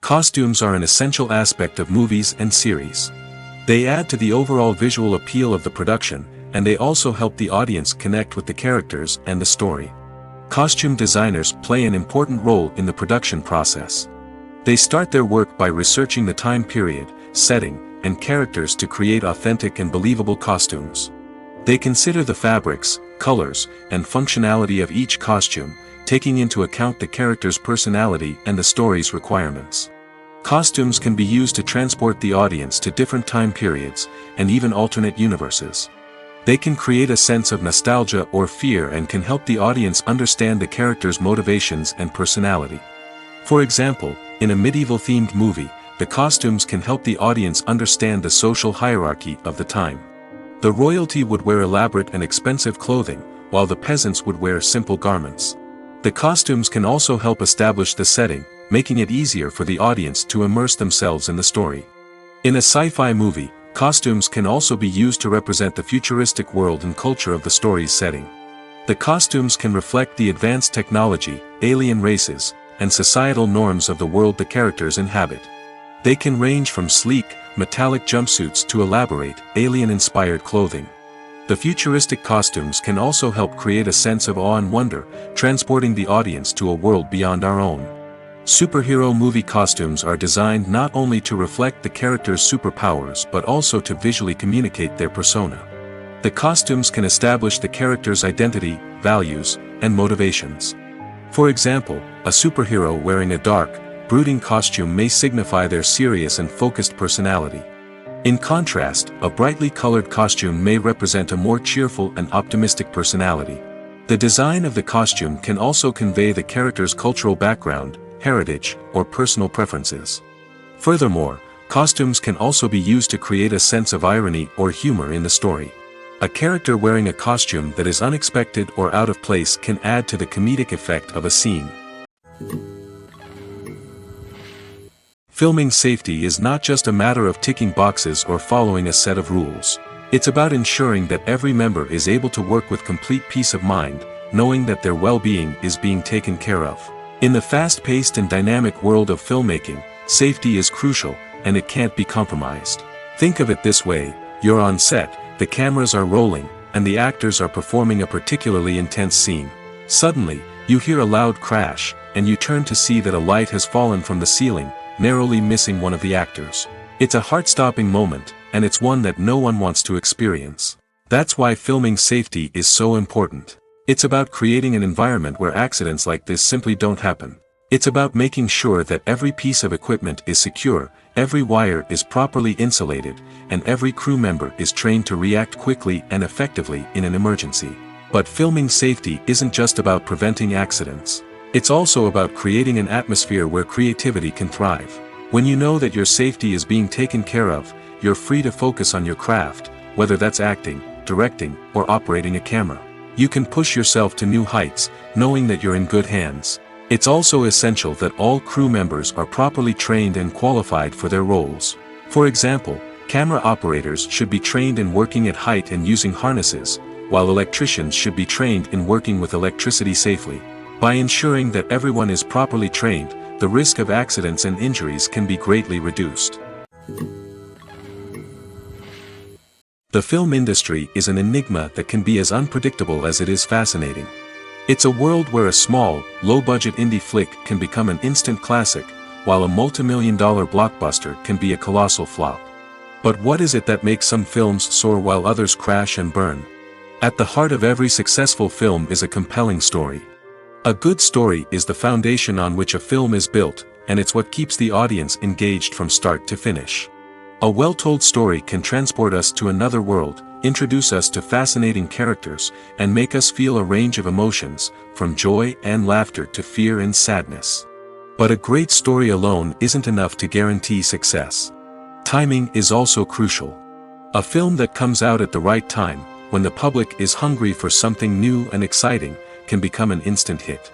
Costumes are an essential aspect of movies and series. They add to the overall visual appeal of the production, and they also help the audience connect with the characters and the story. Costume designers play an important role in the production process. They start their work by researching the time period, setting, and characters to create authentic and believable costumes. They consider the fabrics, colors, and functionality of each costume, taking into account the character's personality and the story's requirements. Costumes can be used to transport the audience to different time periods, and even alternate universes. They can create a sense of nostalgia or fear and can help the audience understand the character's motivations and personality. For example, in a medieval-themed movie, the costumes can help the audience understand the social hierarchy of the time. The royalty would wear elaborate and expensive clothing, while the peasants would wear simple garments. The costumes can also help establish the setting, making it easier for the audience to immerse themselves in the story. In a sci-fi movie, costumes can also be used to represent the futuristic world and culture of the story's setting. The costumes can reflect the advanced technology, alien races, and societal norms of the world the characters inhabit. They can range from sleek, metallic jumpsuits to elaborate, alien-inspired clothing. The futuristic costumes can also help create a sense of awe and wonder, transporting the audience to a world beyond our own. Superhero movie costumes are designed not only to reflect the character's superpowers but also to visually communicate their persona. The costumes can establish the character's identity, values, and motivations. For example, a superhero wearing a dark, brooding costume may signify their serious and focused personality. In contrast, a brightly colored costume may represent a more cheerful and optimistic personality. The design of the costume can also convey the character's cultural background, heritage, or personal preferences. Furthermore, costumes can also be used to create a sense of irony or humor in the story. A character wearing a costume that is unexpected or out of place can add to the comedic effect of a scene. Filming safety is not just a matter of ticking boxes or following a set of rules. It's about ensuring that every member is able to work with complete peace of mind, knowing that their well-being is being taken care of. In the fast-paced and dynamic world of filmmaking, safety is crucial, and it can't be compromised. Think of it this way: you're on set, the cameras are rolling, and the actors are performing a particularly intense scene. Suddenly, you hear a loud crash, and you turn to see that a light has fallen from the ceiling, narrowly missing one of the actors. It's a heart-stopping moment, and it's one that no one wants to experience. That's why filming safety is so important. It's about creating an environment where accidents like this simply don't happen. It's about making sure that every piece of equipment is secure, every wire is properly insulated, and every crew member is trained to react quickly and effectively in an emergency. But filming safety isn't just about preventing accidents. It's also about creating an atmosphere where creativity can thrive. When you know that your safety is being taken care of, you're free to focus on your craft, whether that's acting, directing, or operating a camera. You can push yourself to new heights, knowing that you're in good hands. It's also essential that all crew members are properly trained and qualified for their roles. For example, camera operators should be trained in working at height and using harnesses, while electricians should be trained in working with electricity safely. By ensuring that everyone is properly trained, the risk of accidents and injuries can be greatly reduced. The film industry is an enigma that can be as unpredictable as it is fascinating. It's a world where a small, low-budget indie flick can become an instant classic, while a multi-million-dollar blockbuster can be a colossal flop. But what is it that makes some films soar while others crash and burn? At the heart of every successful film is a compelling story. A good story is the foundation on which a film is built, and it's what keeps the audience engaged from start to finish. A well-told story can transport us to another world, introduce us to fascinating characters, and make us feel a range of emotions, from joy and laughter to fear and sadness. But a great story alone isn't enough to guarantee success. Timing is also crucial. A film that comes out at the right time, when the public is hungry for something new and exciting, can become an instant hit.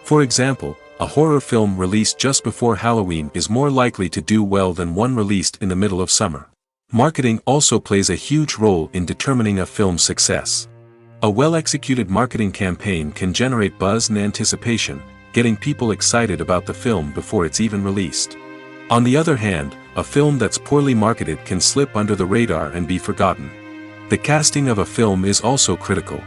For example, a horror film released just before Halloween is more likely to do well than one released in the middle of summer. Marketing also plays a huge role in determining a film's success. A well-executed marketing campaign can generate buzz and anticipation, getting people excited about the film before it's even released. On the other hand, a film that's poorly marketed can slip under the radar and be forgotten. The casting of a film is also critical.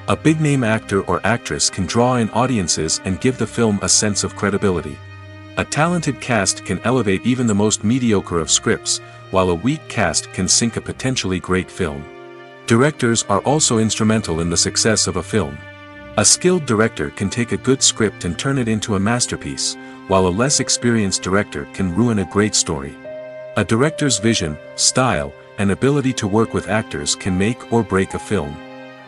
A big-name actor or actress can draw in audiences and give the film a sense of credibility. A talented cast can elevate even the most mediocre of scripts, while a weak cast can sink a potentially great film. Directors are also instrumental in the success of a film. A skilled director can take a good script and turn it into a masterpiece, while a less experienced director can ruin a great story. A director's vision, style, and ability to work with actors can make or break a film.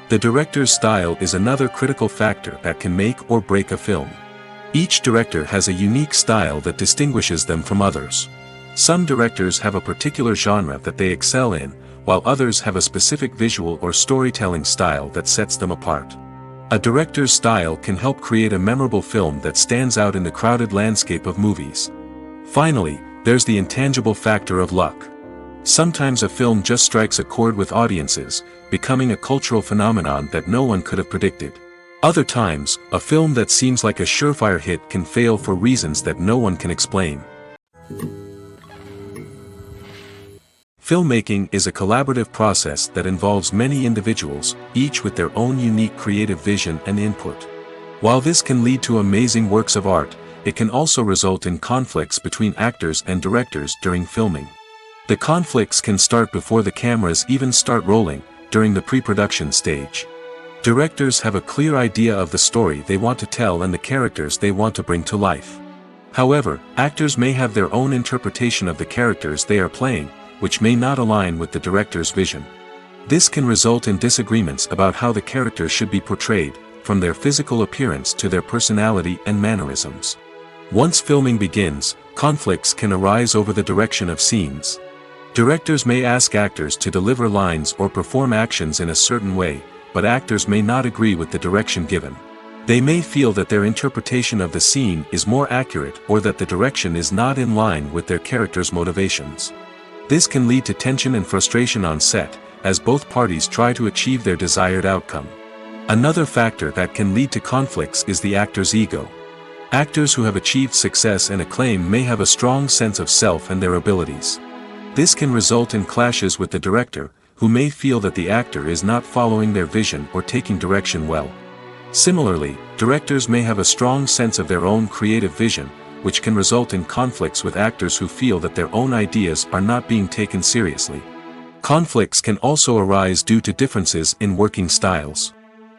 The director's style is another critical factor that can make or break a film. Each director has a unique style that distinguishes them from others. Some directors have a particular genre that they excel in, while others have a specific visual or storytelling style that sets them apart. A director's style can help create a memorable film that stands out in the crowded landscape of movies. Finally, there's the intangible factor of luck. Sometimes a film just strikes a chord with audiences, becoming a cultural phenomenon that no one could have predicted. Other times, a film that seems like a surefire hit can fail for reasons that no one can explain. Filmmaking is a collaborative process that involves many individuals, each with their own unique creative vision and input. While this can lead to amazing works of art, it can also result in conflicts between actors and directors during filming. The conflicts can start before the cameras even start rolling, during the pre-production stage. Directors have a clear idea of the story they want to tell and the characters they want to bring to life. However, actors may have their own interpretation of the characters they are playing, which may not align with the director's vision. This can result in disagreements about how the character should be portrayed, from their physical appearance to their personality and mannerisms. Once filming begins, conflicts can arise over the direction of scenes. Directors may ask actors to deliver lines or perform actions in a certain way, but actors may not agree with the direction given. They may feel that their interpretation of the scene is more accurate or that the direction is not in line with their character's motivations. This can lead to tension and frustration on set, as both parties try to achieve their desired outcome. Another factor that can lead to conflicts is the actor's ego. Actors who have achieved success and acclaim may have a strong sense of self and their abilities. This can result in clashes with the director, who may feel that the actor is not following their vision or taking direction well. Similarly, directors may have a strong sense of their own creative vision, which can result in conflicts with actors who feel that their own ideas are not being taken seriously. Conflicts can also arise due to differences in working styles.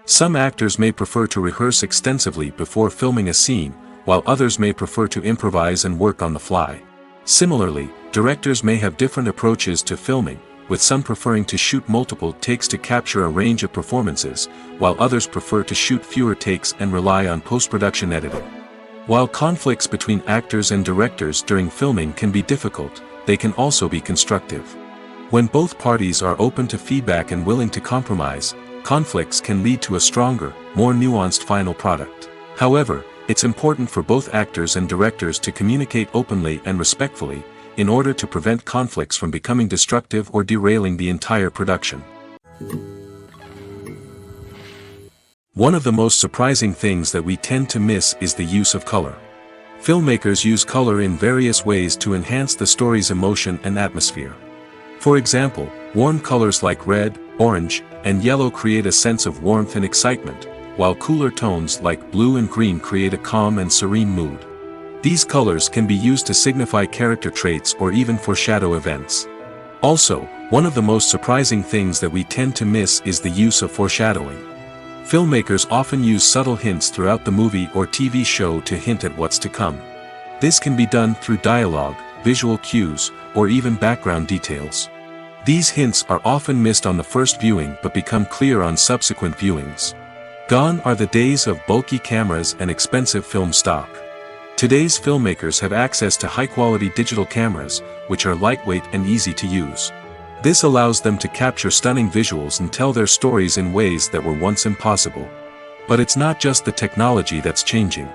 Some actors may prefer to rehearse extensively before filming a scene, while others may prefer to improvise and work on the fly. Similarly, directors may have different approaches to filming, with some preferring to shoot multiple takes to capture a range of performances, while others prefer to shoot fewer takes and rely on post-production editing. While conflicts between actors and directors during filming can be difficult, they can also be constructive. When both parties are open to feedback and willing to compromise, conflicts can lead to a stronger, more nuanced final product. However, it's important for both actors and directors to communicate openly and respectfully, in order to prevent conflicts from becoming destructive or derailing the entire production. One of the most surprising things that we tend to miss is the use of color. Filmmakers use color in various ways to enhance the story's emotion and atmosphere. For example, warm colors like red, orange, and yellow create a sense of warmth and excitement, while cooler tones like blue and green create a calm and serene mood. These colors can be used to signify character traits or even foreshadow events. Also, one of the most surprising things that we tend to miss is the use of foreshadowing. Filmmakers often use subtle hints throughout the movie or TV show to hint at what's to come. This can be done through dialogue, visual cues, or even background details. These hints are often missed on the first viewing but become clear on subsequent viewings. Gone are the days of bulky cameras and expensive film stock. Today's filmmakers have access to high-quality digital cameras, which are lightweight and easy to use. This allows them to capture stunning visuals and tell their stories in ways that were once impossible. But it's not just the technology that's changing.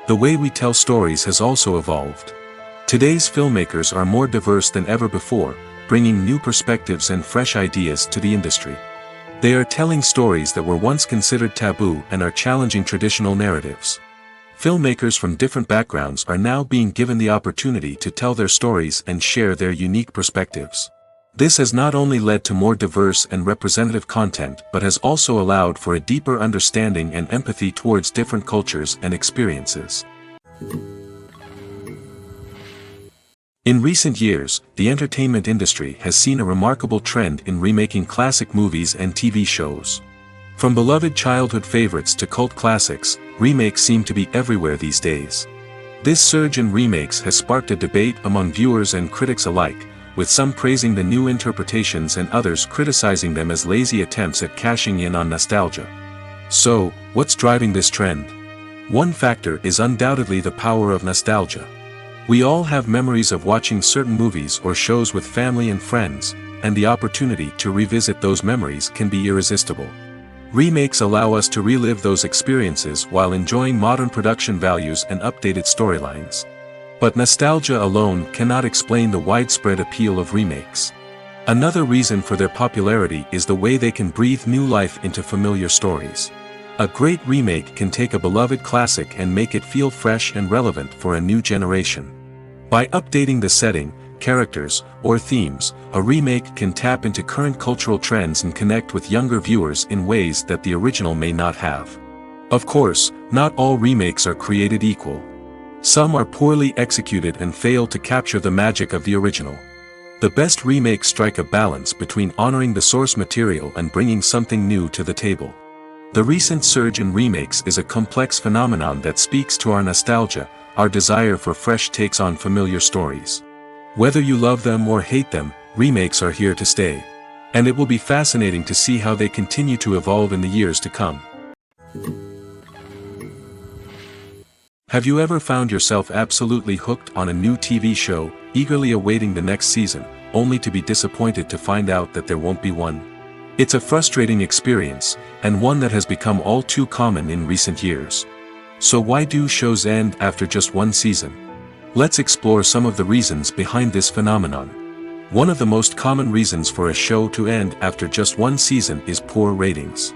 The way we tell stories has also evolved. Today's filmmakers are more diverse than ever before, bringing new perspectives and fresh ideas to the industry. They are telling stories that were once considered taboo and are challenging traditional narratives. Filmmakers from different backgrounds are now being given the opportunity to tell their stories and share their unique perspectives. This has not only led to more diverse and representative content but has also allowed for a deeper understanding and empathy towards different cultures and experiences. In recent years, the entertainment industry has seen a remarkable trend in remaking classic movies and TV shows. From beloved childhood favorites to cult classics, remakes seem to be everywhere these days. This surge in remakes has sparked a debate among viewers and critics alike, with some praising the new interpretations and others criticizing them as lazy attempts at cashing in on nostalgia. So, what's driving this trend? One factor is undoubtedly the power of nostalgia. We all have memories of watching certain movies or shows with family and friends, and the opportunity to revisit those memories can be irresistible. Remakes allow us to relive those experiences while enjoying modern production values and updated storylines. But nostalgia alone cannot explain the widespread appeal of remakes. Another reason for their popularity is the way they can breathe new life into familiar stories. A great remake can take a beloved classic and make it feel fresh and relevant for a new generation. By updating the setting, characters, or themes, a remake can tap into current cultural trends and connect with younger viewers in ways that the original may not have. Of course, not all remakes are created equal. Some are poorly executed and fail to capture the magic of the original. The best remakes strike a balance between honoring the source material and bringing something new to the table. The recent surge in remakes is a complex phenomenon that speaks to our nostalgia, our desire for fresh takes on familiar stories. Whether you love them or hate them, remakes are here to stay. And it will be fascinating to see how they continue to evolve in the years to come. Have you ever found yourself absolutely hooked on a new TV show, eagerly awaiting the next season, only to be disappointed to find out that there won't be one? It's a frustrating experience, and one that has become all too common in recent years. So why do shows end after just one season? Let's explore some of the reasons behind this phenomenon. One of the most common reasons for a show to end after just one season is poor ratings.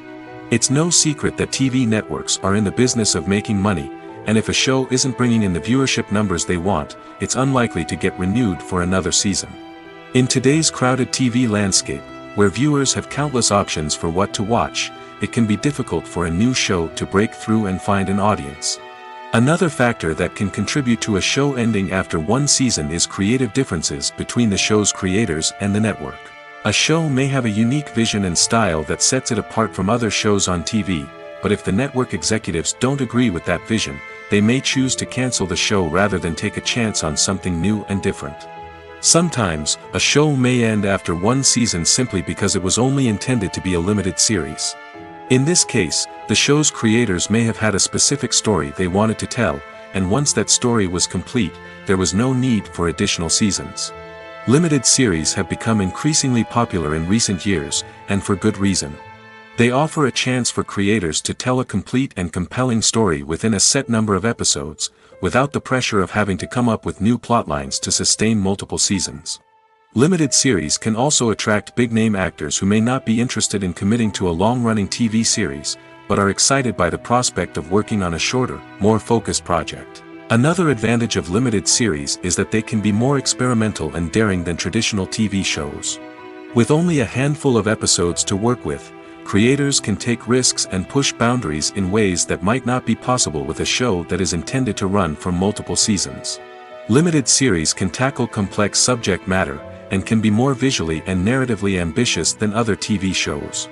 It's no secret that TV networks are in the business of making money, and if a show isn't bringing in the viewership numbers they want, it's unlikely to get renewed for another season. In today's crowded TV landscape, where viewers have countless options for what to watch, it can be difficult for a new show to break through and find an audience. Another factor that can contribute to a show ending after one season is creative differences between the show's creators and the network. A show may have a unique vision and style that sets it apart from other shows on TV, but if the network executives don't agree with that vision, they may choose to cancel the show rather than take a chance on something new and different. Sometimes, a show may end after one season simply because it was only intended to be a limited series. In this case, the show's creators may have had a specific story they wanted to tell, and once that story was complete, there was no need for additional seasons. Limited series have become increasingly popular in recent years, and for good reason. They offer a chance for creators to tell a complete and compelling story within a set number of episodes, without the pressure of having to come up with new plotlines to sustain multiple seasons. Limited series can also attract big-name actors who may not be interested in committing to a long-running TV series, but are excited by the prospect of working on a shorter, more focused project. Another advantage of limited series is that they can be more experimental and daring than traditional TV shows. With only a handful of episodes to work with, creators can take risks and push boundaries in ways that might not be possible with a show that is intended to run for multiple seasons. Limited series can tackle complex subject matter, and can be more visually and narratively ambitious than other TV shows.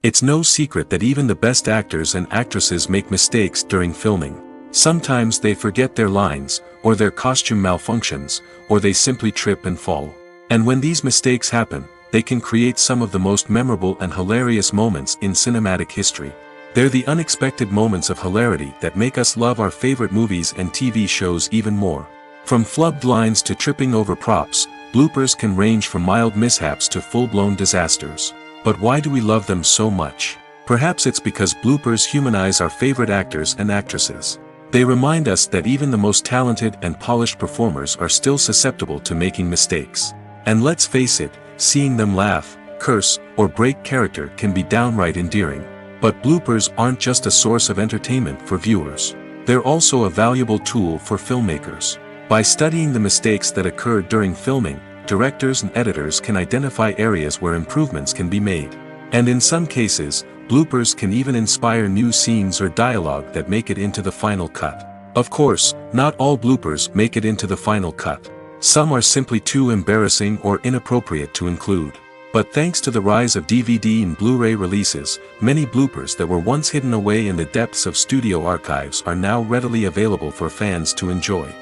It's no secret that even the best actors and actresses make mistakes during filming. Sometimes they forget their lines, or their costume malfunctions, or they simply trip and fall. And when these mistakes happen, they can create some of the most memorable and hilarious moments in cinematic history. They're the unexpected moments of hilarity that make us love our favorite movies and TV shows even more. From flubbed lines to tripping over props, bloopers can range from mild mishaps to full-blown disasters. But why do we love them so much? Perhaps it's because bloopers humanize our favorite actors and actresses. They remind us that even the most talented and polished performers are still susceptible to making mistakes. And let's face it, seeing them laugh, curse, or break character can be downright endearing. But bloopers aren't just a source of entertainment for viewers. They're also a valuable tool for filmmakers. By studying the mistakes that occurred during filming, directors and editors can identify areas where improvements can be made. And in some cases, bloopers can even inspire new scenes or dialogue that make it into the final cut. Of course, not all bloopers make it into the final cut. Some are simply too embarrassing or inappropriate to include. But thanks to the rise of DVD and Blu-ray releases, many bloopers that were once hidden away in the depths of studio archives are now readily available for fans to enjoy.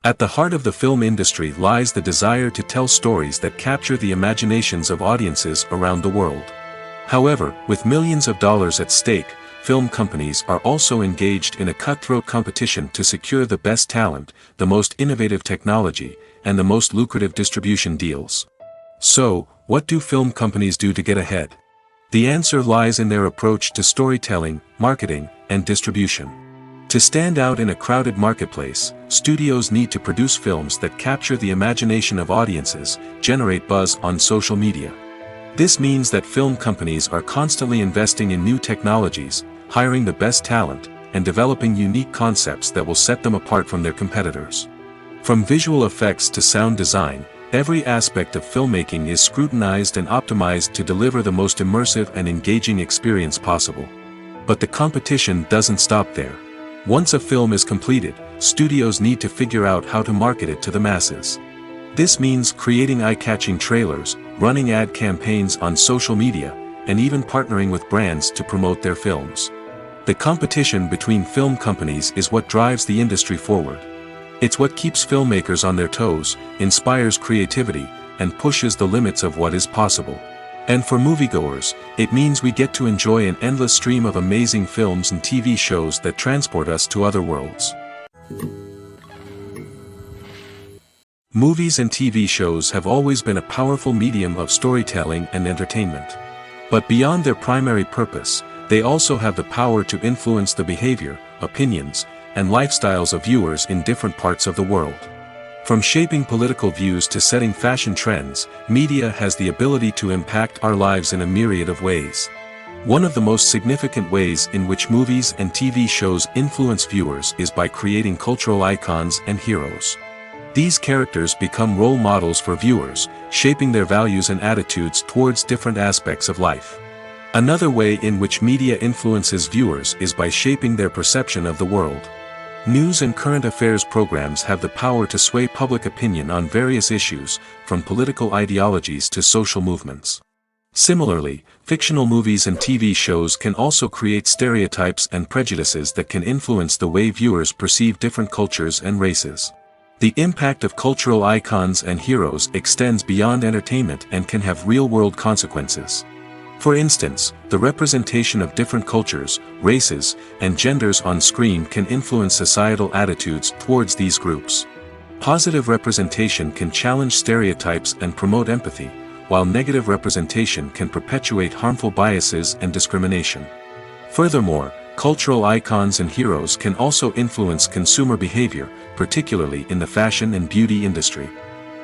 At the heart of the film industry lies the desire to tell stories that capture the imaginations of audiences around the world. However, with millions of dollars at stake, film companies are also engaged in a cutthroat competition to secure the best talent, the most innovative technology, and the most lucrative distribution deals. So, what do film companies do to get ahead? The answer lies in their approach to storytelling, marketing, and distribution. To stand out in a crowded marketplace, studios need to produce films that capture the imagination of audiences, generate buzz on social media. This means that film companies are constantly investing in new technologies, hiring the best talent, and developing unique concepts that will set them apart from their competitors. From visual effects to sound design, every aspect of filmmaking is scrutinized and optimized to deliver the most immersive and engaging experience possible. But the competition doesn't stop there. Once a film is completed, studios need to figure out how to market it to the masses. This means creating eye-catching trailers, running ad campaigns on social media, and even partnering with brands to promote their films. The competition between film companies is what drives the industry forward. It's what keeps filmmakers on their toes, inspires creativity, and pushes the limits of what is possible. And for moviegoers, it means we get to enjoy an endless stream of amazing films and TV shows that transport us to other worlds. Movies and TV shows have always been a powerful medium of storytelling and entertainment. But beyond their primary purpose, they also have the power to influence the behavior, opinions, and lifestyles of viewers in different parts of the world. From shaping political views to setting fashion trends, media has the ability to impact our lives in a myriad of ways. One of the most significant ways in which movies and TV shows influence viewers is by creating cultural icons and heroes. These characters become role models for viewers, shaping their values and attitudes towards different aspects of life. Another way in which media influences viewers is by shaping their perception of the world. News and current affairs programs have the power to sway public opinion on various issues, from political ideologies to social movements. Similarly, fictional movies and TV shows can also create stereotypes and prejudices that can influence the way viewers perceive different cultures and races. The impact of cultural icons and heroes extends beyond entertainment and can have real-world consequences. For instance, the representation of different cultures, races, and genders on screen can influence societal attitudes towards these groups. Positive representation can challenge stereotypes and promote empathy, while negative representation can perpetuate harmful biases and discrimination. Furthermore, cultural icons and heroes can also influence consumer behavior, particularly in the fashion and beauty industry.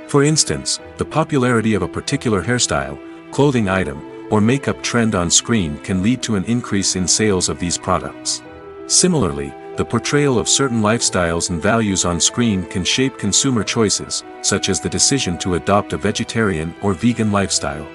For instance, the popularity of a particular hairstyle, clothing item, or makeup trend on screen can lead to an increase in sales of these products. Similarly, the portrayal of certain lifestyles and values on screen can shape consumer choices, such as the decision to adopt a vegetarian or vegan lifestyle.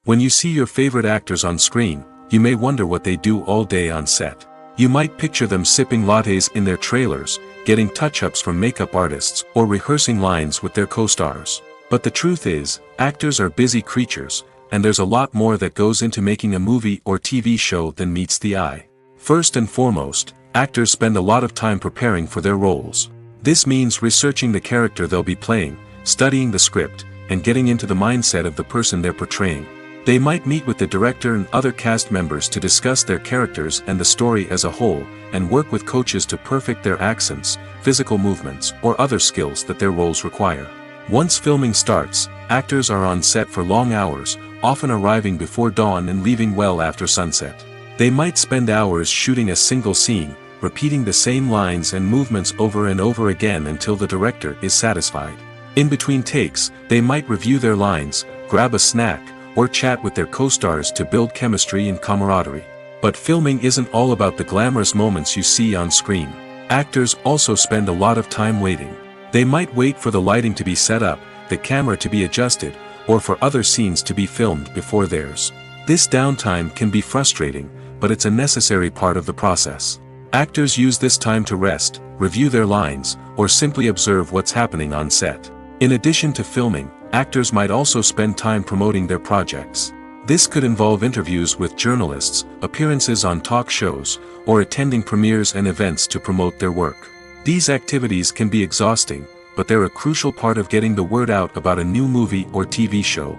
When you see your favorite actors on screen, you may wonder what they do all day on set. You might picture them sipping lattes in their trailers, getting touch-ups from makeup artists, or rehearsing lines with their co-stars. But the truth is, actors are busy creatures, and there's a lot more that goes into making a movie or TV show than meets the eye. First and foremost, actors spend a lot of time preparing for their roles. This means researching the character they'll be playing, studying the script, and getting into the mindset of the person they're portraying. They might meet with the director and other cast members to discuss their characters and the story as a whole, and work with coaches to perfect their accents, physical movements, or other skills that their roles require. Once filming starts, actors are on set for long hours, often arriving before dawn and leaving well after sunset. They might spend hours shooting a single scene, repeating the same lines and movements over and over again until the director is satisfied. In between takes, they might review their lines, grab a snack, or chat with their co-stars to build chemistry and camaraderie. But filming isn't all about the glamorous moments you see on screen. Actors also spend a lot of time waiting. They might wait for the lighting to be set up, the camera to be adjusted, or for other scenes to be filmed before theirs. This downtime can be frustrating, but it's a necessary part of the process. Actors use this time to rest, review their lines, or simply observe what's happening on set. In addition to filming, actors might also spend time promoting their projects. This could involve interviews with journalists, appearances on talk shows, or attending premieres and events to promote their work. These activities can be exhausting, but they're a crucial part of getting the word out about a new movie or TV show.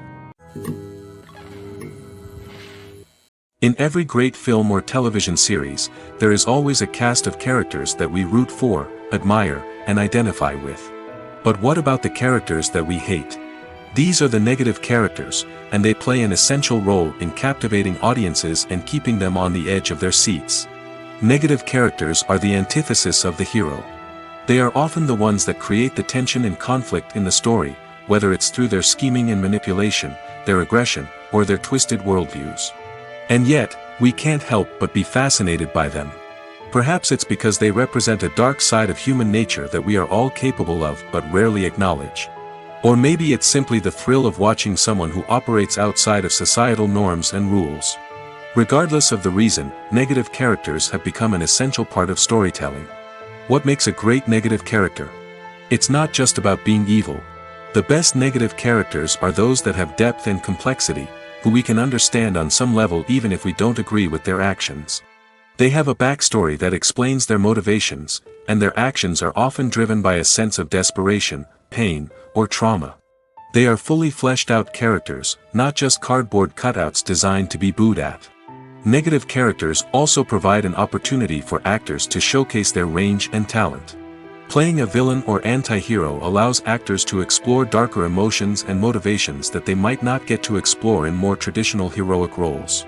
In every great film or television series, there is always a cast of characters that we root for, admire, and identify with. But what about the characters that we hate? These are the negative characters, and they play an essential role in captivating audiences and keeping them on the edge of their seats. Negative characters are the antithesis of the hero. They are often the ones that create the tension and conflict in the story, whether it's through their scheming and manipulation, their aggression, or their twisted worldviews. And yet, we can't help but be fascinated by them. Perhaps it's because they represent a dark side of human nature that we are all capable of but rarely acknowledge. Or maybe it's simply the thrill of watching someone who operates outside of societal norms and rules. Regardless of the reason, negative characters have become an essential part of storytelling. What makes a great negative character? It's not just about being evil. The best negative characters are those that have depth and complexity, who we can understand on some level even if we don't agree with their actions. They have a backstory that explains their motivations, and their actions are often driven by a sense of desperation, pain, or trauma. They are fully fleshed out characters, not just cardboard cutouts designed to be booed at. Negative characters also provide an opportunity for actors to showcase their range and talent. Playing a villain or anti-hero allows actors to explore darker emotions and motivations that they might not get to explore in more traditional heroic roles.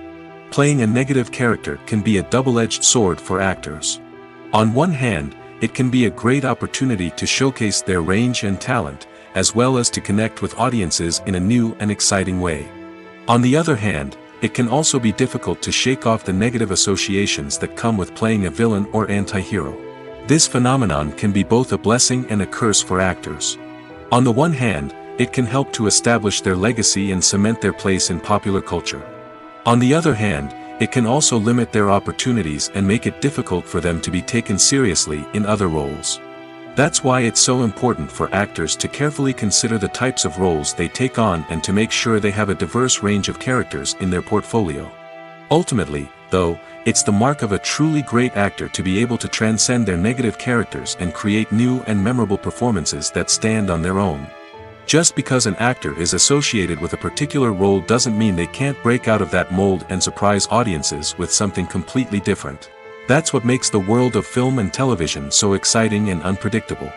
Playing a negative character can be a double-edged sword for actors. On one hand, it can be a great opportunity to showcase their range and talent, as well as to connect with audiences in a new and exciting way. On the other hand, it can also be difficult to shake off the negative associations that come with playing a villain or anti-hero. This phenomenon can be both a blessing and a curse for actors. On the one hand, it can help to establish their legacy and cement their place in popular culture. On the other hand, it can also limit their opportunities and make it difficult for them to be taken seriously in other roles. That's why it's so important for actors to carefully consider the types of roles they take on and to make sure they have a diverse range of characters in their portfolio. Ultimately, though, it's the mark of a truly great actor to be able to transcend their negative characters and create new and memorable performances that stand on their own. Just because an actor is associated with a particular role doesn't mean they can't break out of that mold and surprise audiences with something completely different. That's what makes the world of film and television so exciting and unpredictable.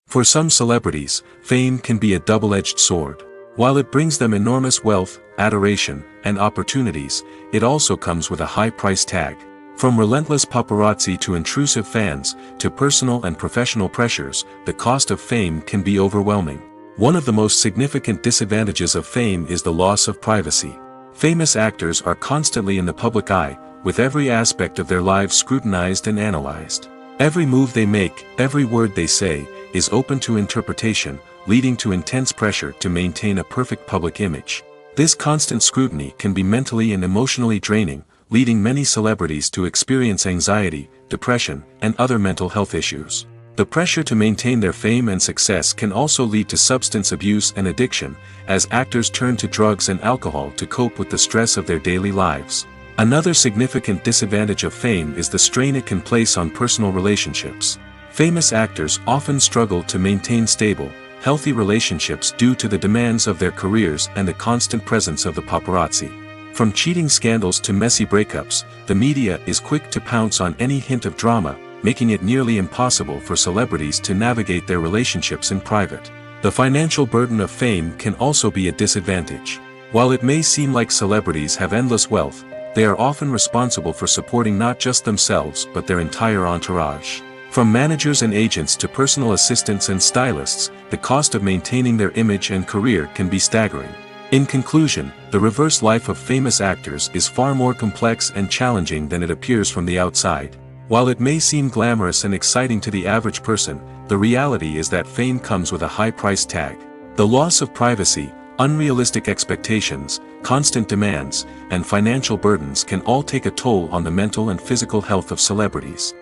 For some celebrities, fame can be a double-edged sword. While it brings them enormous wealth, adoration, and opportunities, it also comes with a high price tag. From relentless paparazzi to intrusive fans, to personal and professional pressures, the cost of fame can be overwhelming. One of the most significant disadvantages of fame is the loss of privacy. Famous actors are constantly in the public eye, with every aspect of their lives scrutinized and analyzed. Every move they make, every word they say, is open to interpretation, leading to intense pressure to maintain a perfect public image. This constant scrutiny can be mentally and emotionally draining, leading many celebrities to experience anxiety, depression, and other mental health issues. The pressure to maintain their fame and success can also lead to substance abuse and addiction, as actors turn to drugs and alcohol to cope with the stress of their daily lives. Another significant disadvantage of fame is the strain it can place on personal relationships. Famous actors often struggle to maintain stable, healthy relationships due to the demands of their careers and the constant presence of the paparazzi. From cheating scandals to messy breakups, the media is quick to pounce on any hint of drama, making it nearly impossible for celebrities to navigate their relationships in private. The financial burden of fame can also be a disadvantage. While it may seem like celebrities have endless wealth, they are often responsible for supporting not just themselves but their entire entourage. From managers and agents to personal assistants and stylists, the cost of maintaining their image and career can be staggering. In conclusion, the reverse life of famous actors is far more complex and challenging than it appears from the outside. While it may seem glamorous and exciting to the average person, the reality is that fame comes with a high price tag. The loss of privacy, unrealistic expectations, constant demands, and financial burdens can all take a toll on the mental and physical health of celebrities.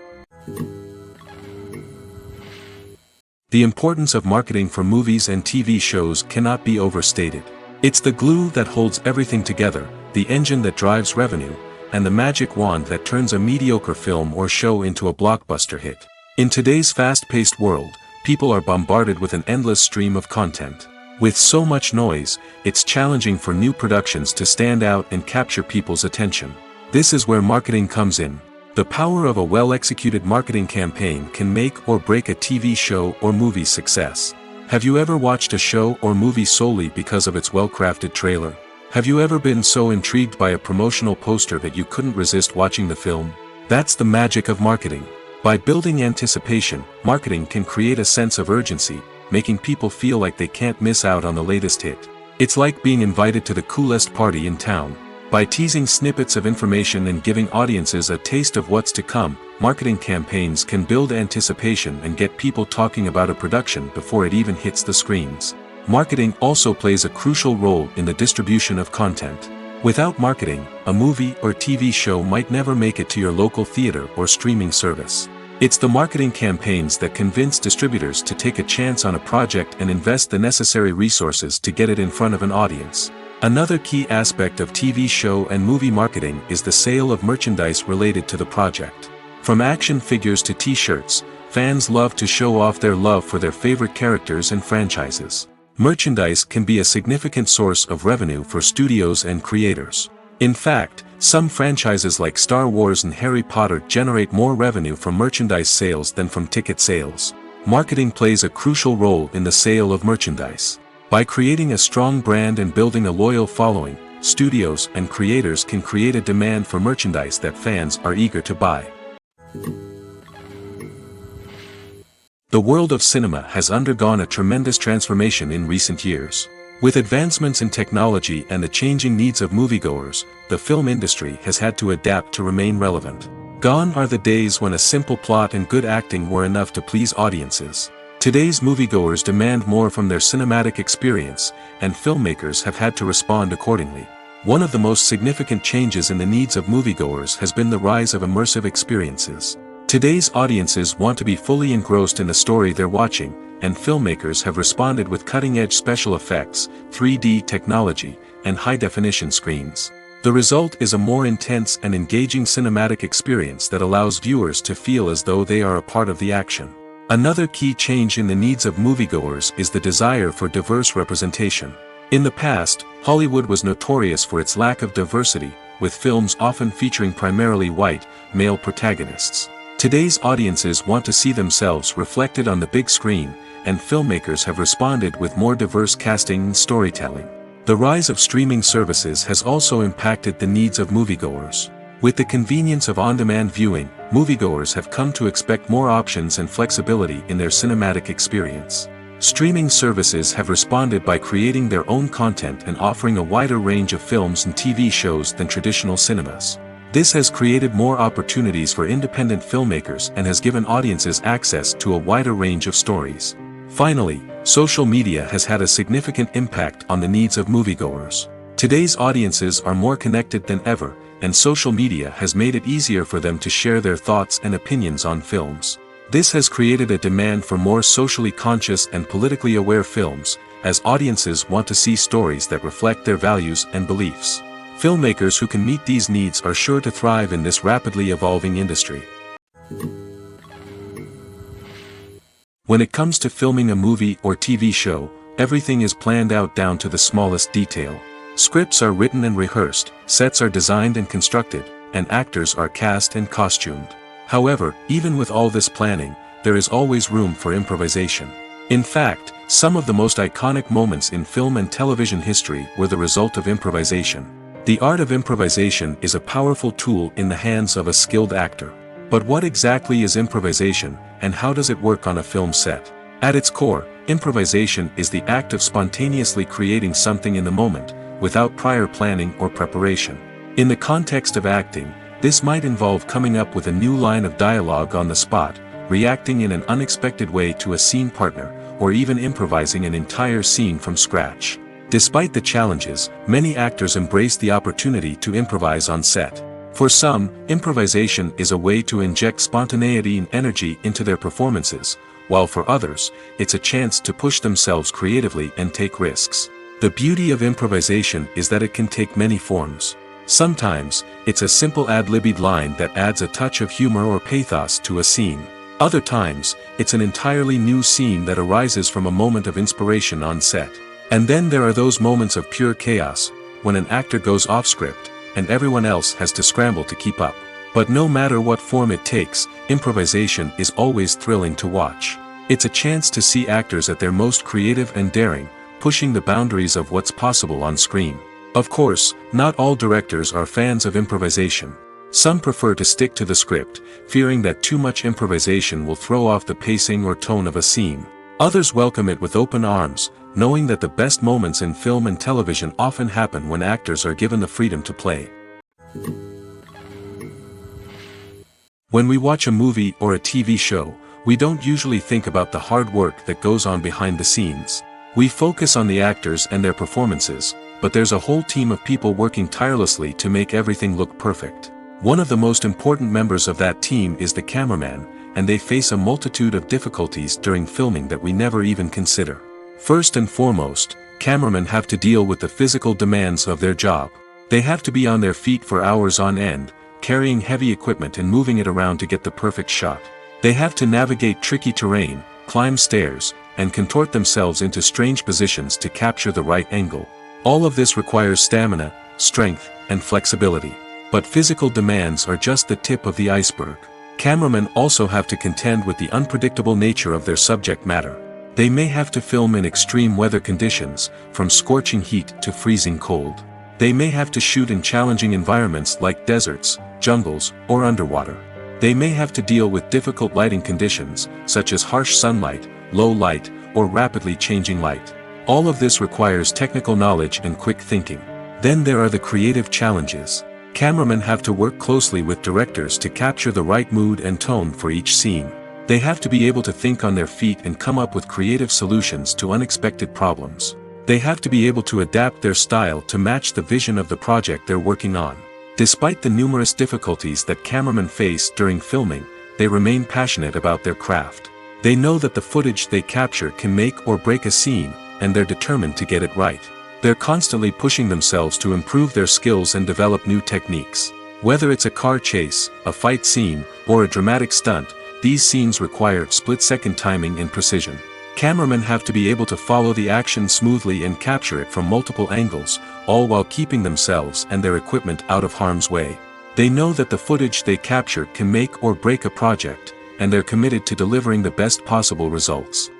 The importance of marketing for movies and TV shows cannot be overstated. It's the glue that holds everything together, the engine that drives revenue, and the magic wand that turns a mediocre film or show into a blockbuster hit. In today's fast-paced world, people are bombarded with an endless stream of content. With so much noise, it's challenging for new productions to stand out and capture people's attention. This is where marketing comes in. The power of a well-executed marketing campaign can make or break a TV show or movie's success. Have you ever watched a show or movie solely because of its well-crafted trailer? Have you ever been so intrigued by a promotional poster that you couldn't resist watching the film? That's the magic of marketing. By building anticipation, marketing can create a sense of urgency, making people feel like they can't miss out on the latest hit. It's like being invited to the coolest party in town. By teasing snippets of information and giving audiences a taste of what's to come, marketing campaigns can build anticipation and get people talking about a production before it even hits the screens. Marketing also plays a crucial role in the distribution of content. Without marketing, a movie or TV show might never make it to your local theater or streaming service. It's the marketing campaigns that convince distributors to take a chance on a project and invest the necessary resources to get it in front of an audience. Another key aspect of TV show and movie marketing is the sale of merchandise related to the project. From action figures to t-shirts, fans love to show off their love for their favorite characters and franchises. Merchandise can be a significant source of revenue for studios and creators. In fact, some franchises like Star Wars and Harry Potter generate more revenue from merchandise sales than from ticket sales. Marketing plays a crucial role in the sale of merchandise. By creating a strong brand and building a loyal following, studios and creators can create a demand for merchandise that fans are eager to buy. The world of cinema has undergone a tremendous transformation in recent years. With advancements in technology and the changing needs of moviegoers, the film industry has had to adapt to remain relevant. Gone are the days when a simple plot and good acting were enough to please audiences. Today's moviegoers demand more from their cinematic experience, and filmmakers have had to respond accordingly. One of the most significant changes in the needs of moviegoers has been the rise of immersive experiences. Today's audiences want to be fully engrossed in the story they're watching, and filmmakers have responded with cutting-edge special effects, 3D technology, and high-definition screens. The result is a more intense and engaging cinematic experience that allows viewers to feel as though they are a part of the action. Another key change in the needs of moviegoers is the desire for diverse representation. In the past, Hollywood was notorious for its lack of diversity, with films often featuring primarily white, male protagonists. Today's audiences want to see themselves reflected on the big screen, and filmmakers have responded with more diverse casting and storytelling. The rise of streaming services has also impacted the needs of moviegoers. With the convenience of on-demand viewing, moviegoers have come to expect more options and flexibility in their cinematic experience. Streaming services have responded by creating their own content and offering a wider range of films and TV shows than traditional cinemas. This has created more opportunities for independent filmmakers and has given audiences access to a wider range of stories. Finally, social media has had a significant impact on the needs of moviegoers. Today's audiences are more connected than ever, and social media has made it easier for them to share their thoughts and opinions on films. This has created a demand for more socially conscious and politically aware films, as audiences want to see stories that reflect their values and beliefs. Filmmakers who can meet these needs are sure to thrive in this rapidly evolving industry. When it comes to filming a movie or TV show, everything is planned out down to the smallest detail. Scripts are written and rehearsed, sets are designed and constructed, and actors are cast and costumed. However, even with all this planning, there is always room for improvisation. In fact, some of the most iconic moments in film and television history were the result of improvisation. The art of improvisation is a powerful tool in the hands of a skilled actor. But what exactly is improvisation, and how does it work on a film set? At its core, improvisation is the act of spontaneously creating something in the moment, without prior planning or preparation. In the context of acting, this might involve coming up with a new line of dialogue on the spot, reacting in an unexpected way to a scene partner, or even improvising an entire scene from scratch. Despite the challenges, many actors embrace the opportunity to improvise on set. For some, improvisation is a way to inject spontaneity and energy into their performances, while for others, it's a chance to push themselves creatively and take risks. The beauty of improvisation is that it can take many forms. Sometimes, it's a simple ad-libbed line that adds a touch of humor or pathos to a scene. Other times, it's an entirely new scene that arises from a moment of inspiration on set. And then there are those moments of pure chaos, when an actor goes off script, and everyone else has to scramble to keep up. But no matter what form it takes, improvisation is always thrilling to watch. It's a chance to see actors at their most creative and daring, pushing the boundaries of what's possible on screen. Of course, not all directors are fans of improvisation. Some prefer to stick to the script, fearing that too much improvisation will throw off the pacing or tone of a scene. Others welcome it with open arms, knowing that the best moments in film and television often happen when actors are given the freedom to play. When we watch a movie or a TV show, we don't usually think about the hard work that goes on behind the scenes. We focus on the actors and their performances, but there's a whole team of people working tirelessly to make everything look perfect. One of the most important members of that team is the cameraman, and they face a multitude of difficulties during filming that we never even consider. First and foremost, cameramen have to deal with the physical demands of their job. They have to be on their feet for hours on end, carrying heavy equipment and moving it around to get the perfect shot. They have to navigate tricky terrain, climb stairs, and contort themselves into strange positions to capture the right angle. All of this requires stamina, strength, and flexibility. But physical demands are just the tip of the iceberg. Cameramen also have to contend with the unpredictable nature of their subject matter. They may have to film in extreme weather conditions, from scorching heat to freezing cold. They may have to shoot in challenging environments like deserts, jungles, or underwater. They may have to deal with difficult lighting conditions, such as harsh sunlight, low light, or rapidly changing light. All of this requires technical knowledge and quick thinking. Then there are the creative challenges. Cameramen have to work closely with directors to capture the right mood and tone for each scene. They have to be able to think on their feet and come up with creative solutions to unexpected problems. They have to be able to adapt their style to match the vision of the project they're working on. Despite the numerous difficulties that cameramen face during filming, they remain passionate about their craft. They know that the footage they capture can make or break a scene, and they're determined to get it right. They're constantly pushing themselves to improve their skills and develop new techniques. Whether it's a car chase, a fight scene, or a dramatic stunt, these scenes require split-second timing and precision. Cameramen have to be able to follow the action smoothly and capture it from multiple angles, all while keeping themselves and their equipment out of harm's way. They know that the footage they capture can make or break a project, and they're committed to delivering the best possible results.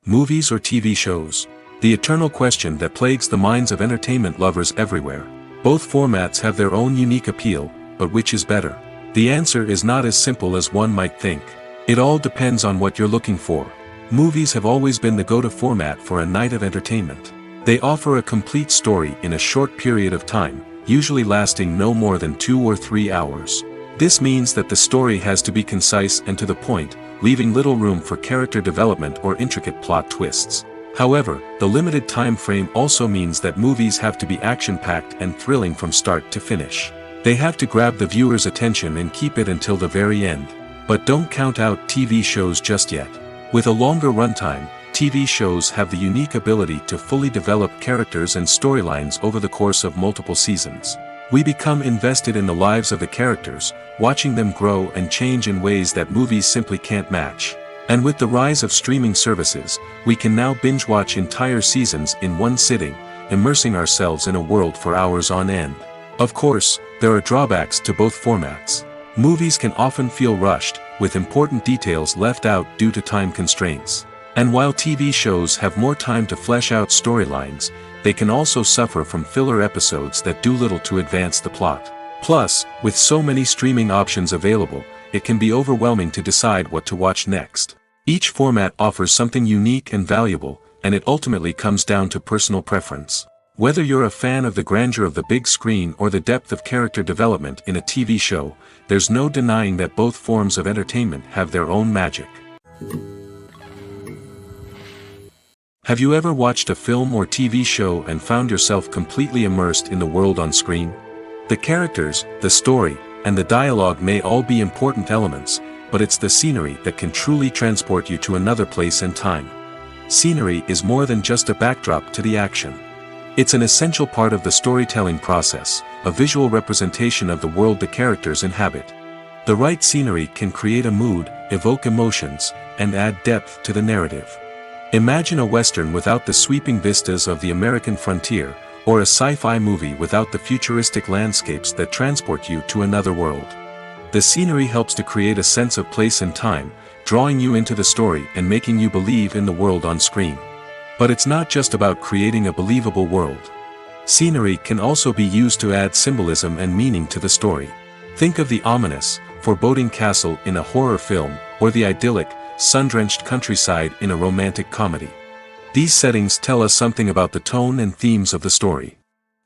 Movies or TV shows? The eternal question that plagues the minds of entertainment lovers everywhere. Both formats have their own unique appeal, but which is better? The answer is not as simple as one might think. It all depends on what you're looking for. Movies have always been the go-to format for a night of entertainment. They offer a complete story in a short period of time, usually lasting no more than 2 or 3 hours. This means that the story has to be concise and to the point, leaving little room for character development or intricate plot twists. However, the limited time frame also means that movies have to be action-packed and thrilling from start to finish. They have to grab the viewer's attention and keep it until the very end. But don't count out TV shows just yet. With a longer runtime, TV shows have the unique ability to fully develop characters and storylines over the course of multiple seasons. We become invested in the lives of the characters, watching them grow and change in ways that movies simply can't match. And with the rise of streaming services, we can now binge-watch entire seasons in one sitting, immersing ourselves in a world for hours on end. Of course, there are drawbacks to both formats. Movies can often feel rushed, with important details left out due to time constraints. And while TV shows have more time to flesh out storylines, they can also suffer from filler episodes that do little to advance the plot. Plus, with so many streaming options available, it can be overwhelming to decide what to watch next. Each format offers something unique and valuable, and it ultimately comes down to personal preference. Whether you're a fan of the grandeur of the big screen or the depth of character development in a TV show, there's no denying that both forms of entertainment have their own magic. Have you ever watched a film or TV show and found yourself completely immersed in the world on screen? The characters, the story, and the dialogue may all be important elements, but it's the scenery that can truly transport you to another place and time. Scenery is more than just a backdrop to the action. It's an essential part of the storytelling process, a visual representation of the world the characters inhabit. The right scenery can create a mood, evoke emotions, and add depth to the narrative. Imagine a Western without the sweeping vistas of the American frontier, or a sci-fi movie without the futuristic landscapes that transport you to another world. The scenery helps to create a sense of place and time, drawing you into the story and making you believe in the world on screen. But it's not just about creating a believable world. Scenery can also be used to add symbolism and meaning to the story. Think of the ominous, foreboding castle in a horror film, or the idyllic, sun-drenched countryside in a romantic comedy. These settings tell us something about the tone and themes of the story.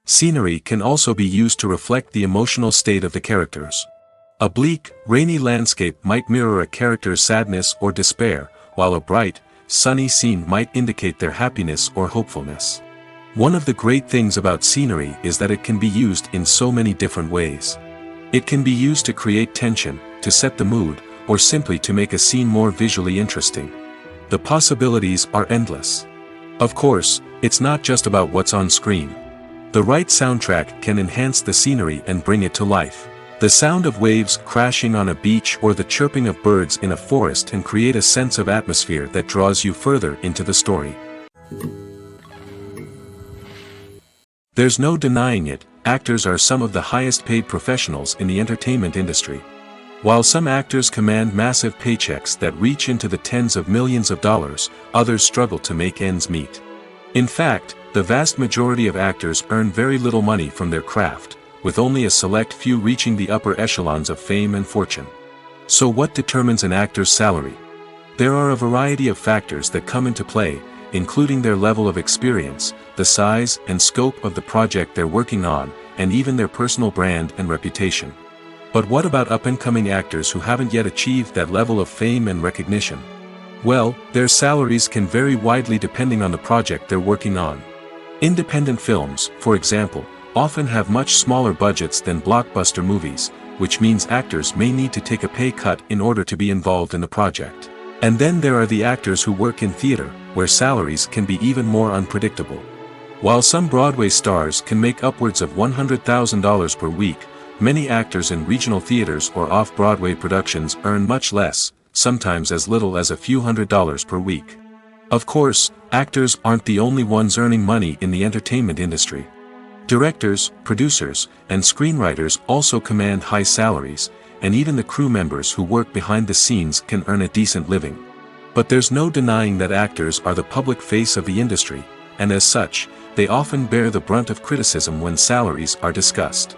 Scenery can also be used to reflect the emotional state of the characters. A bleak, rainy landscape might mirror a character's sadness or despair, while a bright, sunny scene might indicate their happiness or hopefulness. One of the great things about scenery is that it can be used in so many different ways. It can be used to create tension, to set the mood, or simply to make a scene more visually interesting. The possibilities are endless. Of course, it's not just about what's on screen. The right soundtrack can enhance the scenery and bring it to life. The sound of waves crashing on a beach or the chirping of birds in a forest can create a sense of atmosphere that draws you further into the story. There's no denying it, actors are some of the highest paid professionals in the entertainment industry. While some actors command massive paychecks that reach into the tens of millions of dollars, others struggle to make ends meet. In fact, the vast majority of actors earn very little money from their craft, with only a select few reaching the upper echelons of fame and fortune. So what determines an actor's salary? There are a variety of factors that come into play, including their level of experience, the size and scope of the project they're working on, and even their personal brand and reputation. But what about up-and-coming actors who haven't yet achieved that level of fame and recognition? Well, their salaries can vary widely depending on the project they're working on. Independent films, for example, often have much smaller budgets than blockbuster movies, which means actors may need to take a pay cut in order to be involved in the project. And then there are the actors who work in theater, where salaries can be even more unpredictable. While some Broadway stars can make upwards of $100,000 per week, many actors in regional theaters or off-Broadway productions earn much less, sometimes as little as a few $100s per week. Of course, actors aren't the only ones earning money in the entertainment industry. Directors, producers, and screenwriters also command high salaries, and even the crew members who work behind the scenes can earn a decent living. But there's no denying that actors are the public face of the industry, and as such, they often bear the brunt of criticism when salaries are discussed.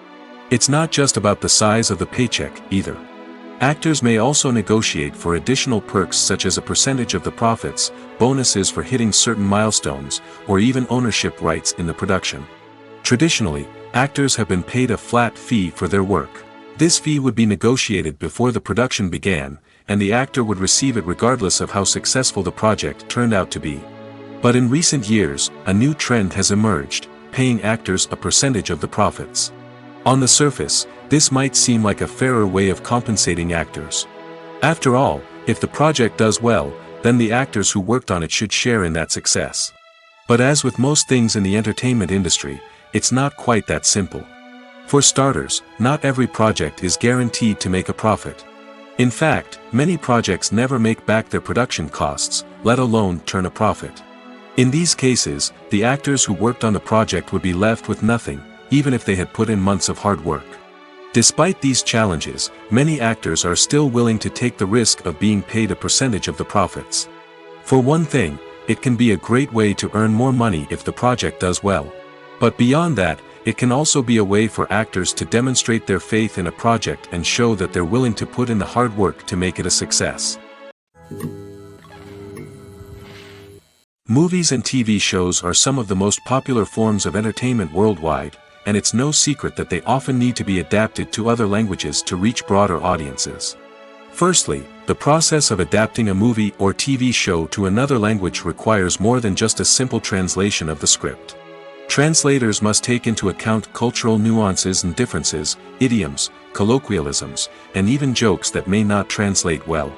It's not just about the size of the paycheck, either. Actors may also negotiate for additional perks such as a percentage of the profits, bonuses for hitting certain milestones, or even ownership rights in the production. Traditionally, actors have been paid a flat fee for their work. This fee would be negotiated before the production began, and the actor would receive it regardless of how successful the project turned out to be. But in recent years, a new trend has emerged, paying actors a percentage of the profits. On the surface, this might seem like a fairer way of compensating actors. After all, if the project does well, then the actors who worked on it should share in that success. But as with most things in the entertainment industry, it's not quite that simple. For starters, not every project is guaranteed to make a profit. In fact, many projects never make back their production costs, let alone turn a profit. In these cases, the actors who worked on the project would be left with nothing, even if they had put in months of hard work. Despite these challenges, many actors are still willing to take the risk of being paid a percentage of the profits. For one thing, it can be a great way to earn more money if the project does well. But beyond that, it can also be a way for actors to demonstrate their faith in a project and show that they're willing to put in the hard work to make it a success. Movies and TV shows are some of the most popular forms of entertainment worldwide, and it's no secret that they often need to be adapted to other languages to reach broader audiences. Firstly, The process of adapting a movie or TV show to another language requires more than just a simple translation of the script. Translators must take into account cultural nuances and differences, idioms, colloquialisms, and even jokes that may not translate well.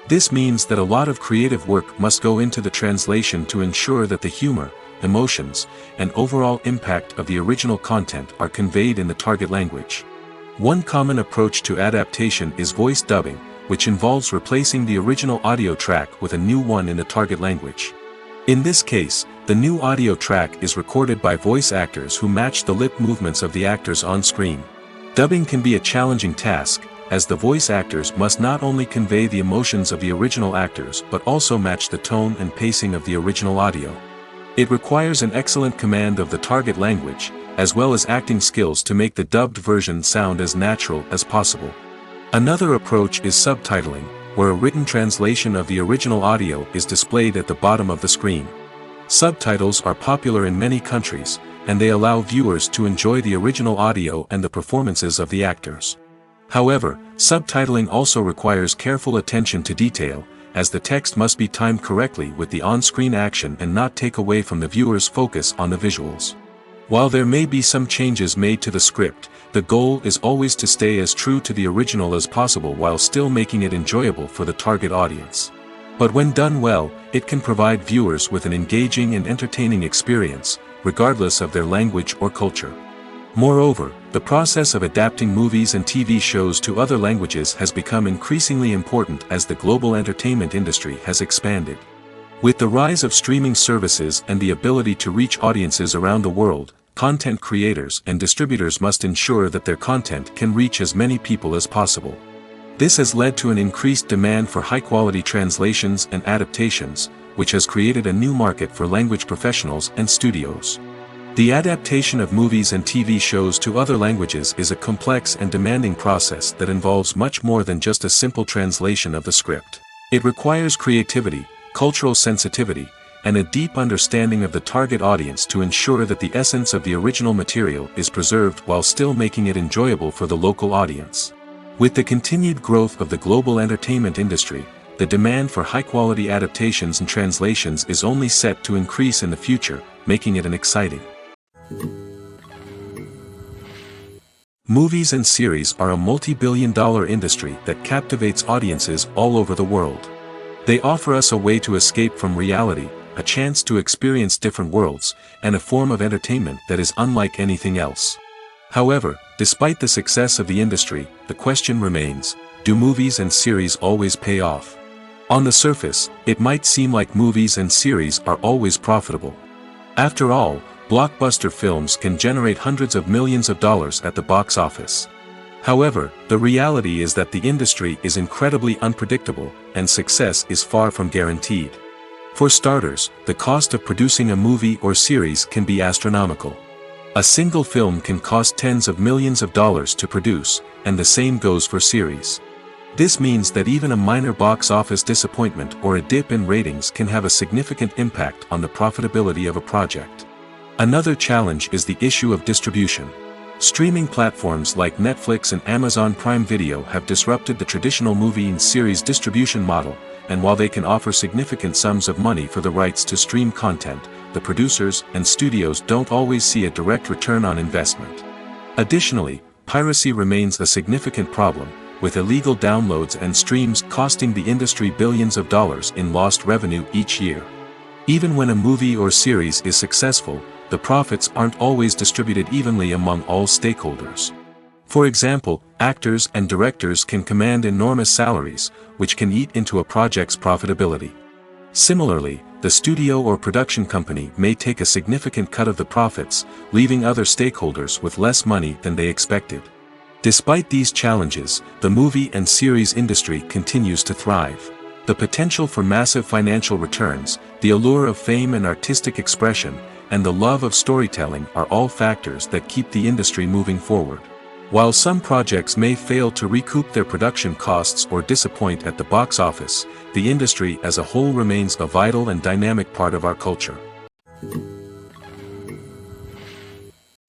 This means that a lot of creative work must go into the translation to ensure that the humor, emotions, and overall impact of the original content are conveyed in the target language. One common approach to adaptation is voice dubbing, which involves replacing the original audio track with a new one in the target language. In this case, the new audio track is recorded by voice actors who match the lip movements of the actors on screen. Dubbing can be a challenging task, as the voice actors must not only convey the emotions of the original actors but also match the tone and pacing of the original audio. It requires an excellent command of the target language, as well as acting skills to make the dubbed version sound as natural as possible. Another approach is subtitling, where a written translation of the original audio is displayed at the bottom of the screen. Subtitles are popular in many countries, and they allow viewers to enjoy the original audio and the performances of the actors. However, subtitling also requires careful attention to detail, as the text must be timed correctly with the on-screen action and not take away from the viewer's focus on the visuals. While there may be some changes made to the script, the goal is always to stay as true to the original as possible while still making it enjoyable for the target audience. But when done well, it can provide viewers with an engaging and entertaining experience, regardless of their language or culture. Moreover, the process of adapting movies and TV shows to other languages has become increasingly important as the global entertainment industry has expanded. With the rise of streaming services and the ability to reach audiences around the world, content creators and distributors must ensure that their content can reach as many people as possible. This has led to an increased demand for high-quality translations and adaptations, which has created a new market for language professionals and studios. The adaptation of movies and TV shows to other languages is a complex and demanding process that involves much more than just a simple translation of the script. It requires creativity, cultural sensitivity, and a deep understanding of the target audience to ensure that the essence of the original material is preserved while still making it enjoyable for the local audience. With the continued growth of the global entertainment industry, the demand for high-quality adaptations and translations is only set to increase in the future, making it an exciting. Movies and series are a multi-billion-dollar industry that captivates audiences all over the world. They offer us a way to escape from reality, a chance to experience different worlds, and a form of entertainment that is unlike anything else. However, despite the success of the industry, the question remains, do movies and series always pay off? On the surface, it might seem like movies and series are always profitable. After all, blockbuster films can generate hundreds of millions of dollars at the box office. However, the reality is that the industry is incredibly unpredictable, and success is far from guaranteed. For starters, the cost of producing a movie or series can be astronomical. A single film can cost tens of millions of dollars to produce, and the same goes for series. This means that even a minor box office disappointment or a dip in ratings can have a significant impact on the profitability of a project. Another challenge is the issue of distribution. Streaming platforms like Netflix and Amazon Prime Video have disrupted the traditional movie and series distribution model, and while they can offer significant sums of money for the rights to stream content, the producers and studios don't always see a direct return on investment. Additionally, piracy remains a significant problem, with illegal downloads and streams costing the industry billions of dollars in lost revenue each year. Even when a movie or series is successful, the profits aren't always distributed evenly among all stakeholders. For example, actors and directors can command enormous salaries, which can eat into a project's profitability. Similarly, the studio or production company may take a significant cut of the profits, leaving other stakeholders with less money than they expected. Despite these challenges, the movie and series industry continues to thrive. The potential for massive financial returns, the allure of fame and artistic expression, and the love of storytelling are all factors that keep the industry moving forward. While some projects may fail to recoup their production costs or disappoint at the box office, the industry as a whole remains a vital and dynamic part of our culture.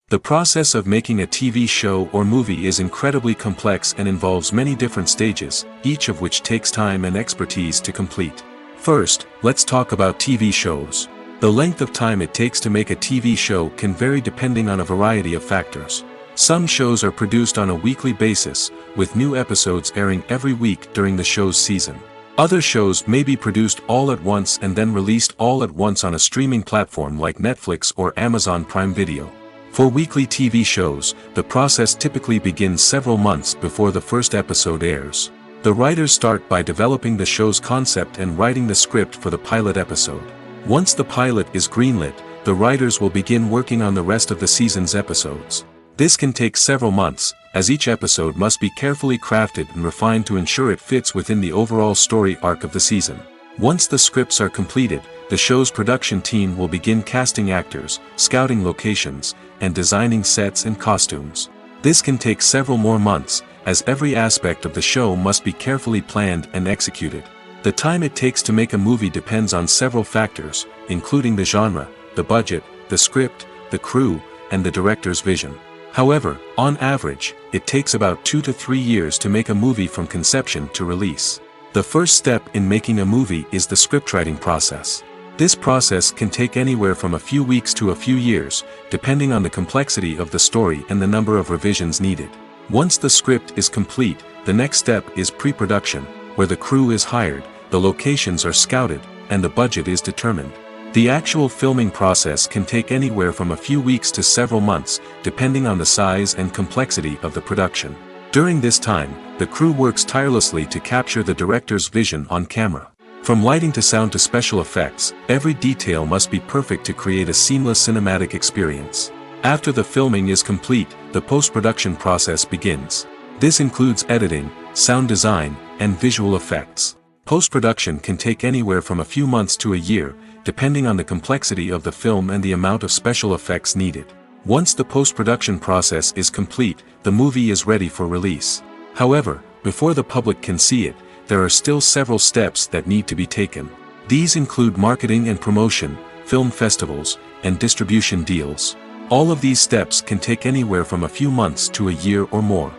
The process of making a TV show or movie is incredibly complex and involves many different stages, each of which takes time and expertise to complete. First, let's talk about TV shows. The length of time it takes to make a TV show can vary depending on a variety of factors. Some shows are produced on a weekly basis, with new episodes airing every week during the show's season. Other shows may be produced all at once and then released all at once on a streaming platform like Netflix or Amazon Prime Video. For weekly TV shows, the process typically begins several months before the first episode airs. The writers start by developing the show's concept and writing the script for the pilot episode. Once the pilot is greenlit, the writers will begin working on the rest of the season's episodes. This can take several months, as each episode must be carefully crafted and refined to ensure it fits within the overall story arc of the season. Once the scripts are completed, the show's production team will begin casting actors, scouting locations, and designing sets and costumes. This can take several more months, as every aspect of the show must be carefully planned and executed. The time it takes to make a movie depends on several factors, including the genre, the budget, the script, the crew, and the director's vision. However, on average, it takes about 2 to 3 years to make a movie from conception to release. The first step in making a movie is the scriptwriting process. This process can take anywhere from a few weeks to a few years, depending on the complexity of the story and the number of revisions needed. Once the script is complete, the next step is pre-production, where the crew is hired, the locations are scouted, and the budget is determined. The actual filming process can take anywhere from a few weeks to several months, depending on the size and complexity of the production. During this time, the crew works tirelessly to capture the director's vision on camera. From lighting to sound to special effects, every detail must be perfect to create a seamless cinematic experience. After the filming is complete, the post-production process begins. This includes editing, sound design, and visual effects. Post-production can take anywhere from a few months to a year, depending on the complexity of the film and the amount of special effects needed. Once the post-production process is complete, the movie is ready for release. However, before the public can see it, there are still several steps that need to be taken. These include marketing and promotion, film festivals, and distribution deals. All of these steps can take anywhere from a few months to a year or more.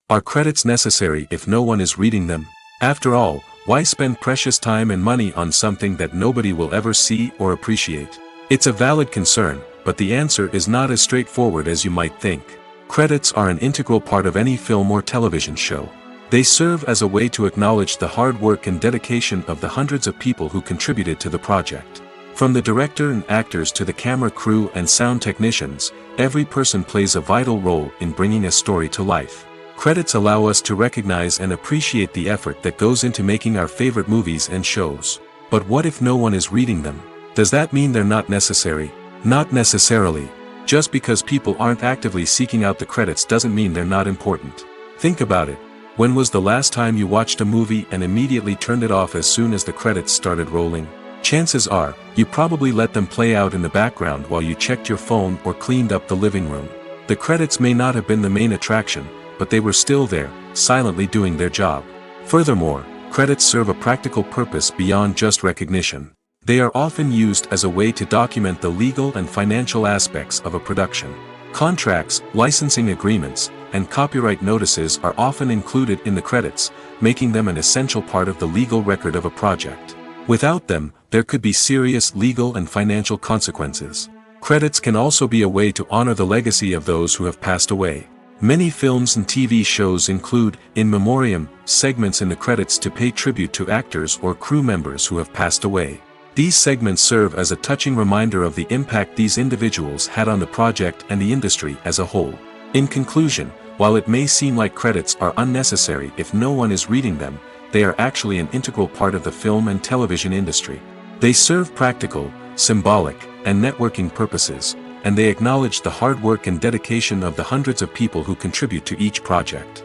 Are credits necessary if no one is reading them? After all, why spend precious time and money on something that nobody will ever see or appreciate? It's a valid concern, but the answer is not as straightforward as you might think. Credits are an integral part of any film or television show. They serve as a way to acknowledge the hard work and dedication of the hundreds of people who contributed to the project. From the director and actors to the camera crew and sound technicians, every person plays a vital role in bringing a story to life. Credits allow us to recognize and appreciate the effort that goes into making our favorite movies and shows. But what if no one is reading them? Does that mean they're not necessary? Not necessarily. Just because people aren't actively seeking out the credits doesn't mean they're not important. Think about it. When was the last time you watched a movie and immediately turned it off as soon as the credits started rolling? Chances are, you probably let them play out in the background while you checked your phone or cleaned up the living room. The credits may not have been the main attraction, but they were still there, silently doing their job. Furthermore, credits serve a practical purpose beyond just recognition. They are often used as a way to document the legal and financial aspects of a production. Contracts, licensing agreements, and copyright notices are often included in the credits, making them an essential part of the legal record of a project. Without them, there could be serious legal and financial consequences. Credits can also be a way to honor the legacy of those who have passed away. Many films and TV shows include, in memoriam, segments in the credits to pay tribute to actors or crew members who have passed away. These segments serve as a touching reminder of the impact these individuals had on the project and the industry as a whole. In conclusion, while it may seem like credits are unnecessary if no one is reading them, they are actually an integral part of the film and television industry. They serve practical, symbolic, and networking purposes, and they acknowledge the hard work and dedication of the hundreds of people who contribute to each project.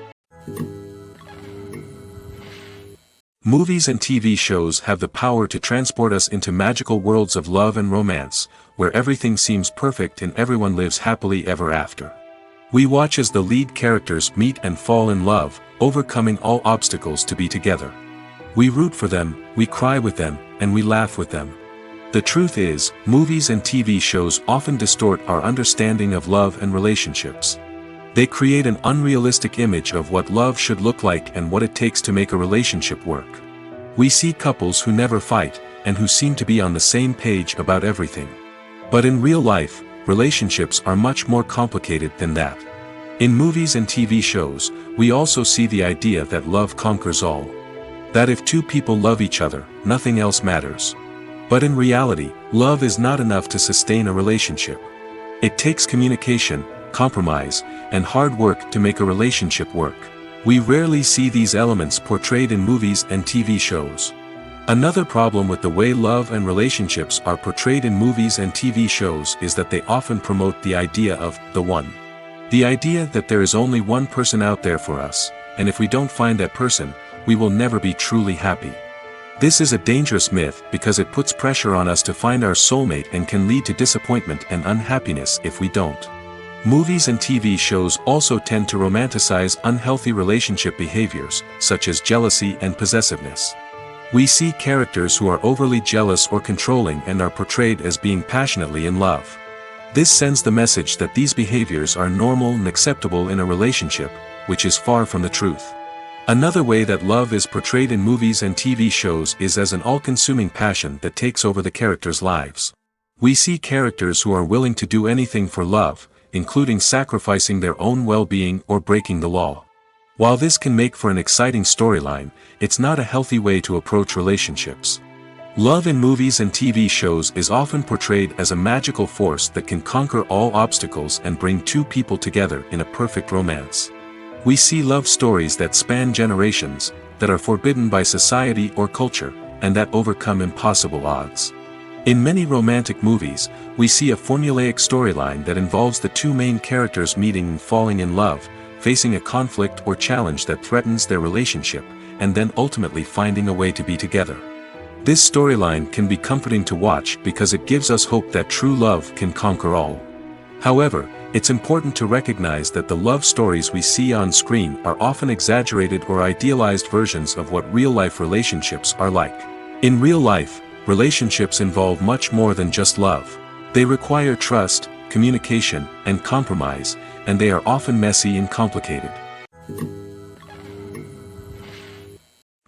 Movies and TV shows have the power to transport us into magical worlds of love and romance, where everything seems perfect and everyone lives happily ever after. We watch as the lead characters meet and fall in love, overcoming all obstacles to be together. We root for them, we cry with them, and we laugh with them. The truth is, movies and TV shows often distort our understanding of love and relationships. They create an unrealistic image of what love should look like and what it takes to make a relationship work. We see couples who never fight, and who seem to be on the same page about everything. But in real life, relationships are much more complicated than that. In movies and TV shows, we also see the idea that love conquers all. That if two people love each other, nothing else matters. But in reality, love is not enough to sustain a relationship. It takes communication, compromise, and hard work to make a relationship work. We rarely see these elements portrayed in movies and TV shows. Another problem with the way love and relationships are portrayed in movies and TV shows is that they often promote the idea of the one. The idea that there is only one person out there for us, and if we don't find that person, we will never be truly happy. This is a dangerous myth because it puts pressure on us to find our soulmate and can lead to disappointment and unhappiness if we don't. Movies and TV shows also tend to romanticize unhealthy relationship behaviors, such as jealousy and possessiveness. We see characters who are overly jealous or controlling and are portrayed as being passionately in love. This sends the message that these behaviors are normal and acceptable in a relationship, which is far from the truth. Another way that love is portrayed in movies and TV shows is as an all-consuming passion that takes over the characters' lives. We see characters who are willing to do anything for love, including sacrificing their own well-being or breaking the law. While this can make for an exciting storyline, it's not a healthy way to approach relationships. Love in movies and TV shows is often portrayed as a magical force that can conquer all obstacles and bring two people together in a perfect romance. We see love stories that span generations, that are forbidden by society or culture, and that overcome impossible odds. In many romantic movies, we see a formulaic storyline that involves the two main characters meeting and falling in love, facing a conflict or challenge that threatens their relationship, and then ultimately finding a way to be together. This storyline can be comforting to watch because it gives us hope that true love can conquer all. However, it's important to recognize that the love stories we see on screen are often exaggerated or idealized versions of what real-life relationships are like. In real life, relationships involve much more than just love. They require trust, communication, and compromise, and they are often messy and complicated.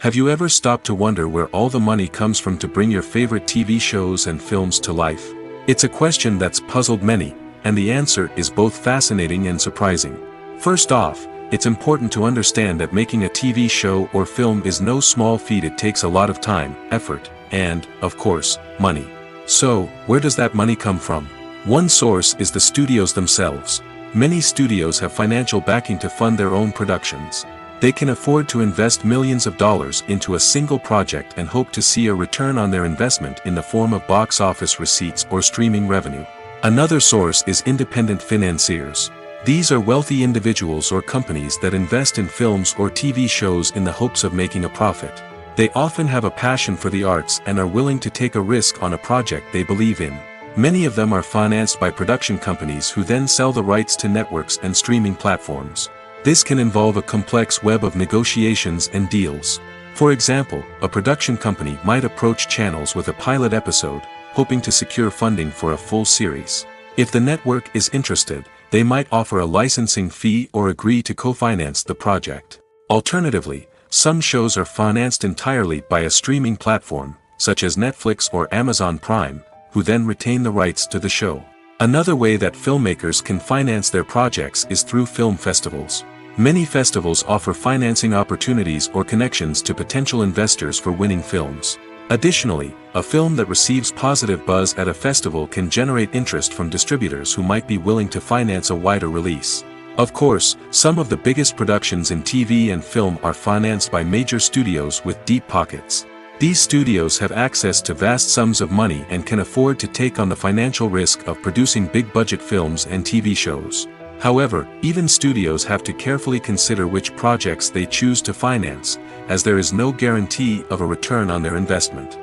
Have you ever stopped to wonder where all the money comes from to bring your favorite TV shows and films to life? It's a question that's puzzled many, and the answer is both fascinating and surprising. First off, it's important to understand that making a TV show or film is no small feat. It takes a lot of time, effort, and, of course, money. So, where does that money come from? One source is the studios themselves. Many studios have financial backing to fund their own productions. They can afford to invest millions of dollars into a single project and hope to see a return on their investment in the form of box office receipts or streaming revenue. Another source is independent financiers. These are wealthy individuals or companies that invest in films or TV shows in the hopes of making a profit. They often have a passion for the arts and are willing to take a risk on a project they believe in. Many of them are financed by production companies who then sell the rights to networks and streaming platforms. This can involve a complex web of negotiations and deals. For example, a production company might approach channels with a pilot episode, hoping to secure funding for a full series. If the network is interested, they might offer a licensing fee or agree to co-finance the project. Alternatively, some shows are financed entirely by a streaming platform, such as Netflix or Amazon Prime, who then retain the rights to the show. Another way that filmmakers can finance their projects is through film festivals. Many festivals offer financing opportunities or connections to potential investors for winning films. Additionally, a film that receives positive buzz at a festival can generate interest from distributors who might be willing to finance a wider release. Of course, some of the biggest productions in TV and film are financed by major studios with deep pockets. These studios have access to vast sums of money and can afford to take on the financial risk of producing big-budget films and TV shows. However, even studios have to carefully consider which projects they choose to finance, as there is no guarantee of a return on their investment.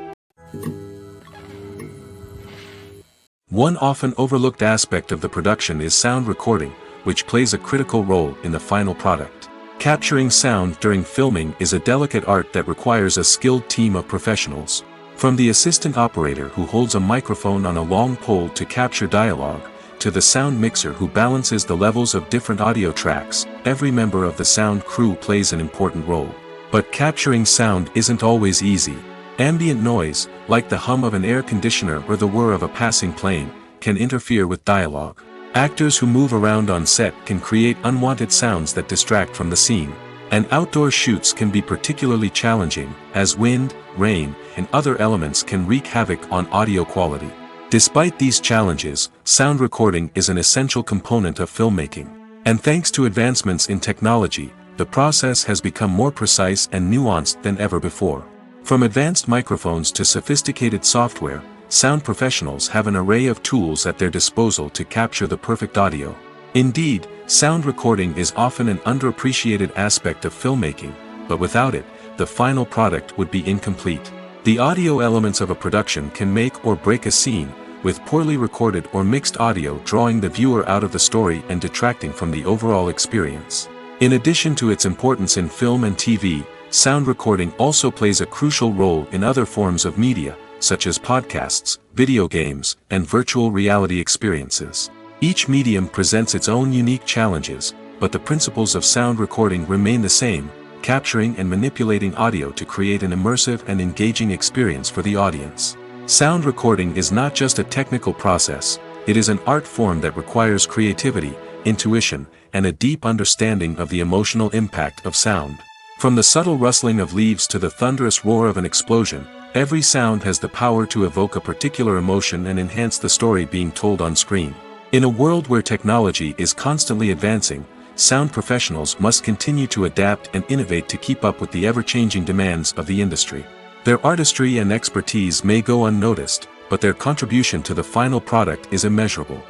One often overlooked aspect of the production is sound recording, which plays a critical role in the final product. Capturing sound during filming is a delicate art that requires a skilled team of professionals. From the assistant operator who holds a microphone on a long pole to capture dialogue, to the sound mixer who balances the levels of different audio tracks, every member of the sound crew plays an important role. But capturing sound isn't always easy. Ambient noise, like the hum of an air conditioner or the whir of a passing plane, can interfere with dialogue. Actors who move around on set can create unwanted sounds that distract from the scene. And outdoor shoots can be particularly challenging, as wind, rain, and other elements can wreak havoc on audio quality. Despite these challenges, sound recording is an essential component of filmmaking. And thanks to advancements in technology, the process has become more precise and nuanced than ever before. From advanced microphones to sophisticated software, sound professionals have an array of tools at their disposal to capture the perfect audio. Indeed, sound recording is often an underappreciated aspect of filmmaking, but without it, the final product would be incomplete. The audio elements of a production can make or break a scene, with poorly recorded or mixed audio drawing the viewer out of the story and detracting from the overall experience. In addition to its importance in film and TV, sound recording also plays a crucial role in other forms of media, such as podcasts, video games, and virtual reality experiences. Each medium presents its own unique challenges, but the principles of sound recording remain the same, capturing and manipulating audio to create an immersive and engaging experience for the audience. Sound recording is not just a technical process, it is an art form that requires creativity, intuition, and a deep understanding of the emotional impact of sound. From the subtle rustling of leaves to the thunderous roar of an explosion, every sound has the power to evoke a particular emotion and enhance the story being told on screen. In a world where technology is constantly advancing, sound professionals must continue to adapt and innovate to keep up with the ever-changing demands of the industry. Their artistry and expertise may go unnoticed, but their contribution to the final product is immeasurable.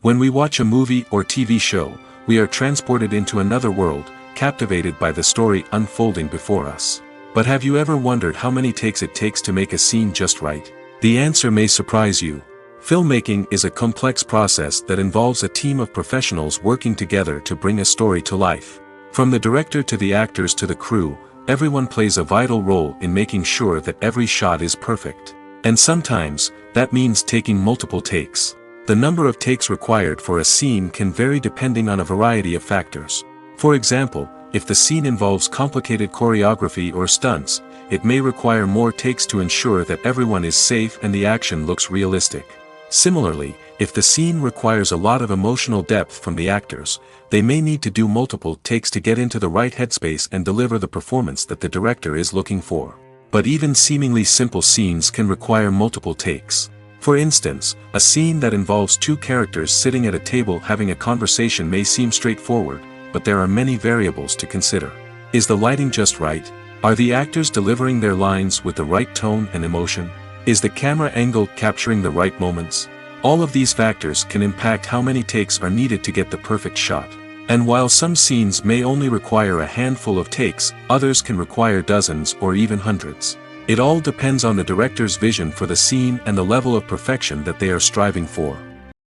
When we watch a movie or TV show, we are transported into another world, captivated by the story unfolding before us. But have you ever wondered how many takes it takes to make a scene just right? The answer may surprise you. Filmmaking is a complex process that involves a team of professionals working together to bring a story to life. From the director to the actors to the crew, everyone plays a vital role in making sure that every shot is perfect. And sometimes, that means taking multiple takes. The number of takes required for a scene can vary depending on a variety of factors. For example, if the scene involves complicated choreography or stunts, it may require more takes to ensure that everyone is safe and the action looks realistic. Similarly, if the scene requires a lot of emotional depth from the actors, they may need to do multiple takes to get into the right headspace and deliver the performance that the director is looking for. But even seemingly simple scenes can require multiple takes. For instance, a scene that involves two characters sitting at a table having a conversation may seem straightforward, but there are many variables to consider. Is the lighting just right? Are the actors delivering their lines with the right tone and emotion? Is the camera angle capturing the right moments? All of these factors can impact how many takes are needed to get the perfect shot. And while some scenes may only require a handful of takes, others can require dozens or even hundreds. It all depends on the director's vision for the scene and the level of perfection that they are striving for.